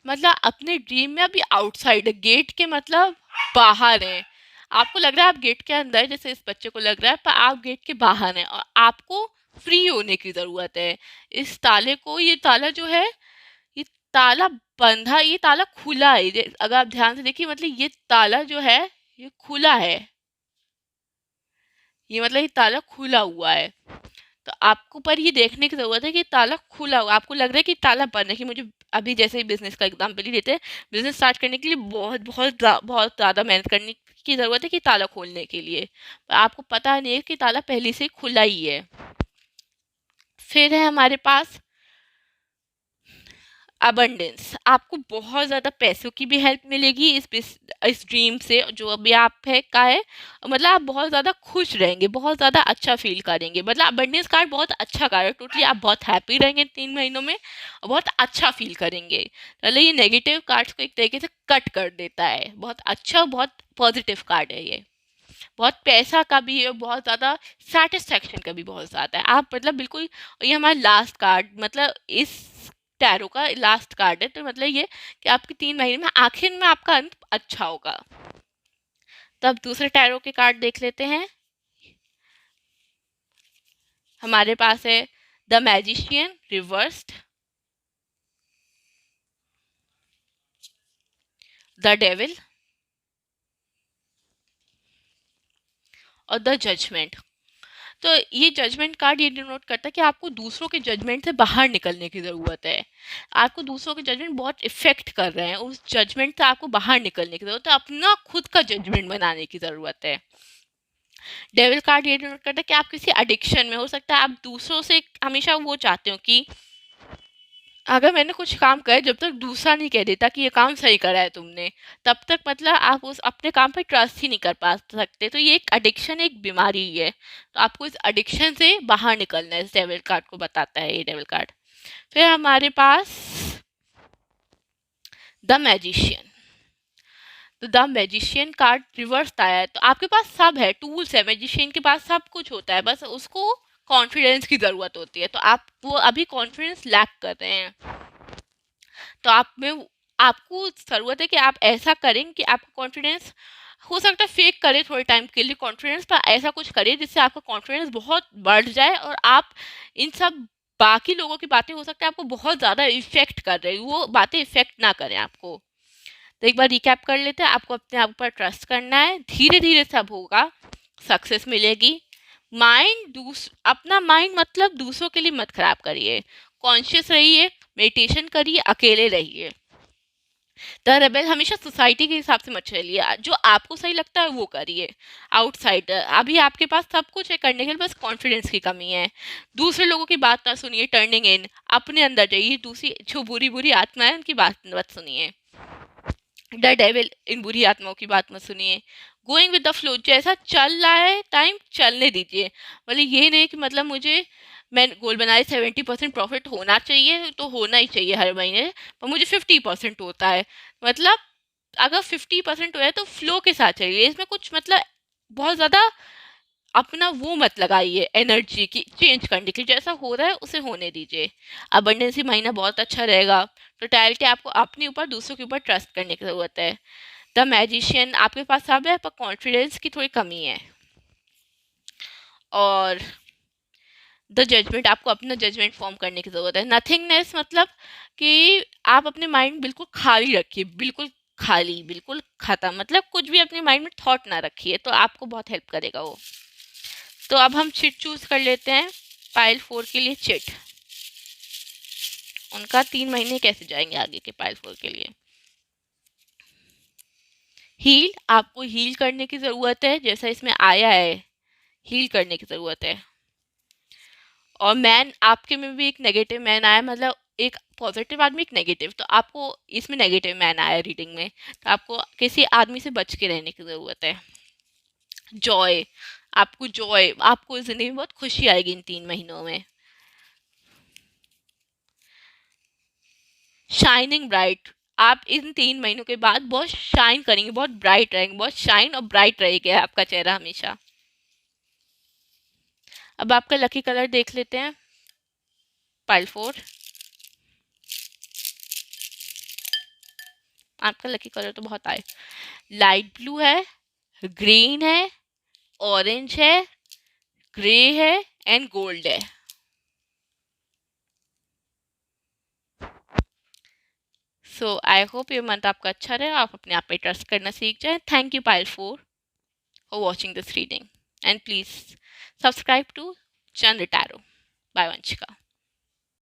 मतलब अपने ड्रीम में अभी आउटसाइड है, गेट के मतलब बाहर हैं। आपको लग रहा है आप गेट के अंदर, जैसे इस बच्चे को लग रहा है, पर आप गेट के बाहर हैं और आपको फ्री होने की ज़रूरत है। इस ताले को, ये ताला जो है, ये ताला बंधा, ये ताला खुला है। अगर आप ध्यान से देखिए मतलब ये ताला जो है ये खुला है, ये मतलब ये ताला खुला हुआ है। तो आपको पर ये देखने की ज़रूरत है कि ताला खुला हुआ, आपको लग रहा है कि ताला बंद है, कि मुझे अभी जैसे बिजनेस का एग्जांपल ही लेते हैं, बिजनेस स्टार्ट करने के लिए बहुत ज़्यादा मेहनत करने की ज़रूरत है कि ताला खोलने के लिए, पर आपको पता नहीं है कि ताला पहले से खुला ही है। फिर है हमारे पास अबंडेंस। आपको बहुत ज़्यादा पैसों की भी हेल्प मिलेगी इस ड्रीम से जो अभी आप है का है। मतलब आप बहुत ज़्यादा खुश रहेंगे, बहुत ज़्यादा अच्छा फील करेंगे। मतलब अबंडेंस कार्ड बहुत अच्छा कार्ड है, टोटली आप बहुत हैप्पी रहेंगे 3 महीनों में और बहुत अच्छा फील करेंगे। मतलब ये नेगेटिव कार्ड्स को एक तरीके से कट कर देता है, बहुत अच्छा बहुत पॉजिटिव कार्ड है ये। बहुत पैसा का भी है, बहुत ज़्यादा सेटिस्फैक्शन का भी बहुत ज़्यादा है। आप मतलब बिल्कुल, ये हमारा लास्ट कार्ड मतलब इस टैरो का लास्ट कार्ड है, तो मतलब ये कि आपके 3 महीने में आखिर में आपका अंत अच्छा होगा। तब दूसरे टैरो के कार्ड देख लेते हैं। हमारे पास है the magician reversed, the devil और द जजमेंट। तो ये जजमेंट कार्ड ये डिनोट करता है कि आपको दूसरों के जजमेंट से बाहर निकलने की ज़रूरत है। आपको दूसरों के जजमेंट बहुत इफेक्ट कर रहे हैं, उस जजमेंट से आपको बाहर निकलने की ज़रूरत है, अपना खुद का जजमेंट बनाने की ज़रूरत है। डेविल कार्ड ये डिनोट करता है कि आप किसी एडिक्शन में, हो सकता है आप दूसरों से हमेशा वो चाहते हो कि अगर मैंने कुछ काम करे, जब तक दूसरा नहीं कह देता कि ये काम सही करा है तुमने, तब तक मतलब आप उस अपने काम पे ट्रस्ट ही नहीं कर पा सकते। तो ये एक एडिक्शन, एक बीमारी ही है। तो आपको इस एडिक्शन से बाहर निकलना है, इस डेविल कार्ड को बताता है ये डेविल कार्ड। फिर हमारे पास द मैजिशियन। तो द मैजिशियन कार्ड रिवर्स आया है, तो आपके पास सब है, टूल्स है, मैजिशियन के पास सब कुछ होता है, बस उसको कॉन्फिडेंस की ज़रूरत होती है। तो आप वो अभी कॉन्फिडेंस लैक कर रहे हैं, तो आप में आपको ज़रूरत है कि आप ऐसा करें कि आपका कॉन्फिडेंस, हो सकता है फेक करें थोड़े टाइम के लिए कॉन्फिडेंस, पर ऐसा कुछ करें जिससे आपका कॉन्फिडेंस बहुत बढ़ जाए और आप इन सब बाकी लोगों की बातें हो सकता है आपको बहुत ज़्यादा इफेक्ट कर रही, वो बातें इफेक्ट ना करें आपको। तो एक बार रिकैप कर लेते हैं, आपको अपने आप पर ट्रस्ट करना है, धीरे धीरे सब होगा, सक्सेस मिलेगी। अपना माइंड मतलब दूसरों के लिए मत खराब करिए, कॉन्शियस रहिए, मेडिटेशन करिए, अकेले रहिए। द रेबेल हमेशा सोसाइटी के हिसाब से मत चलिए, जो आपको सही लगता है वो करिए। आउटसाइडर, अभी आपके पास सब कुछ है करने के लिए, बस कॉन्फिडेंस की कमी है। दूसरे लोगों की बात ना सुनिए, टर्निंग इन, अपने अंदर जाइए, दूसरी जो बुरी बुरी आत्मा है उनकी बात मत सुनिए। द डेविल, इन बुरी आत्माओं की बात मत सुनिए। गोइंग विद द फ्लो, जैसा चल रहा है टाइम चलने दीजिए, मतलब ये नहीं कि मतलब मुझे, मैं गोल बनाए 70% प्रॉफिट होना चाहिए तो होना ही चाहिए हर महीने, पर मुझे 50% होता है, मतलब अगर 50% हुआ है तो फ्लो के साथ चलिए, इसमें कुछ मतलब बहुत ज़्यादा अपना वो मत लगाइए एनर्जी की चेंज करने की, जैसा हो रहा है उसे होने दीजिए। अबंडेंसी महीना बहुत अच्छा रहेगा। टोटलिटी, आपको अपने ऊपर दूसरों के ऊपर ट्रस्ट करने की ज़रूरत है। द मैजिशियन, आपके पास सब है पर कॉन्फिडेंस की थोड़ी कमी है। और द जजमेंट, आपको अपना जजमेंट फॉर्म करने की ज़रूरत है। नथिंगनेस, मतलब कि आप अपने माइंड बिल्कुल खाली रखिए, बिल्कुल खाली, बिल्कुल खत्म, मतलब कुछ भी अपने माइंड में थॉट ना रखिए, तो आपको बहुत हेल्प करेगा वो। तो अब हम चिट चूज कर लेते हैं पाइल 4 के लिए। चिट, उनका 3 महीने कैसे जाएंगे आगे के पाइल 4 के लिए। हील, आपको हील करने की ज़रूरत है, जैसा इसमें आया है हील करने की ज़रूरत है। और मैन, आपके में भी एक नेगेटिव मैन आया, मतलब एक पॉजिटिव आदमी एक नेगेटिव, तो आपको इसमें नेगेटिव मैन आया रीडिंग में, तो आपको किसी आदमी से बच के रहने की ज़रूरत है। जॉय, आपको ज़िंदगी में बहुत खुशी आएगी इन 3 महीनों में। शाइनिंग ब्राइट, आप इन 3 महीनों के बाद बहुत शाइन करेंगे, बहुत ब्राइट रहेंगे, बहुत शाइन और ब्राइट रहेगा आपका चेहरा हमेशा। अब आपका लकी कलर देख लेते हैं पाइल 4। आपका लकी कलर तो बहुत आए, लाइट ब्लू है, ग्रीन है, ऑरेंज है, ग्रे है एंड गोल्ड है। सो आई होप ये मंथ आपका अच्छा रहे, आप अपने आप पे ट्रस्ट करना सीख जाए। Thank you pile 4 for watching this reading and please subscribe to Chandra tarot by Vanshika.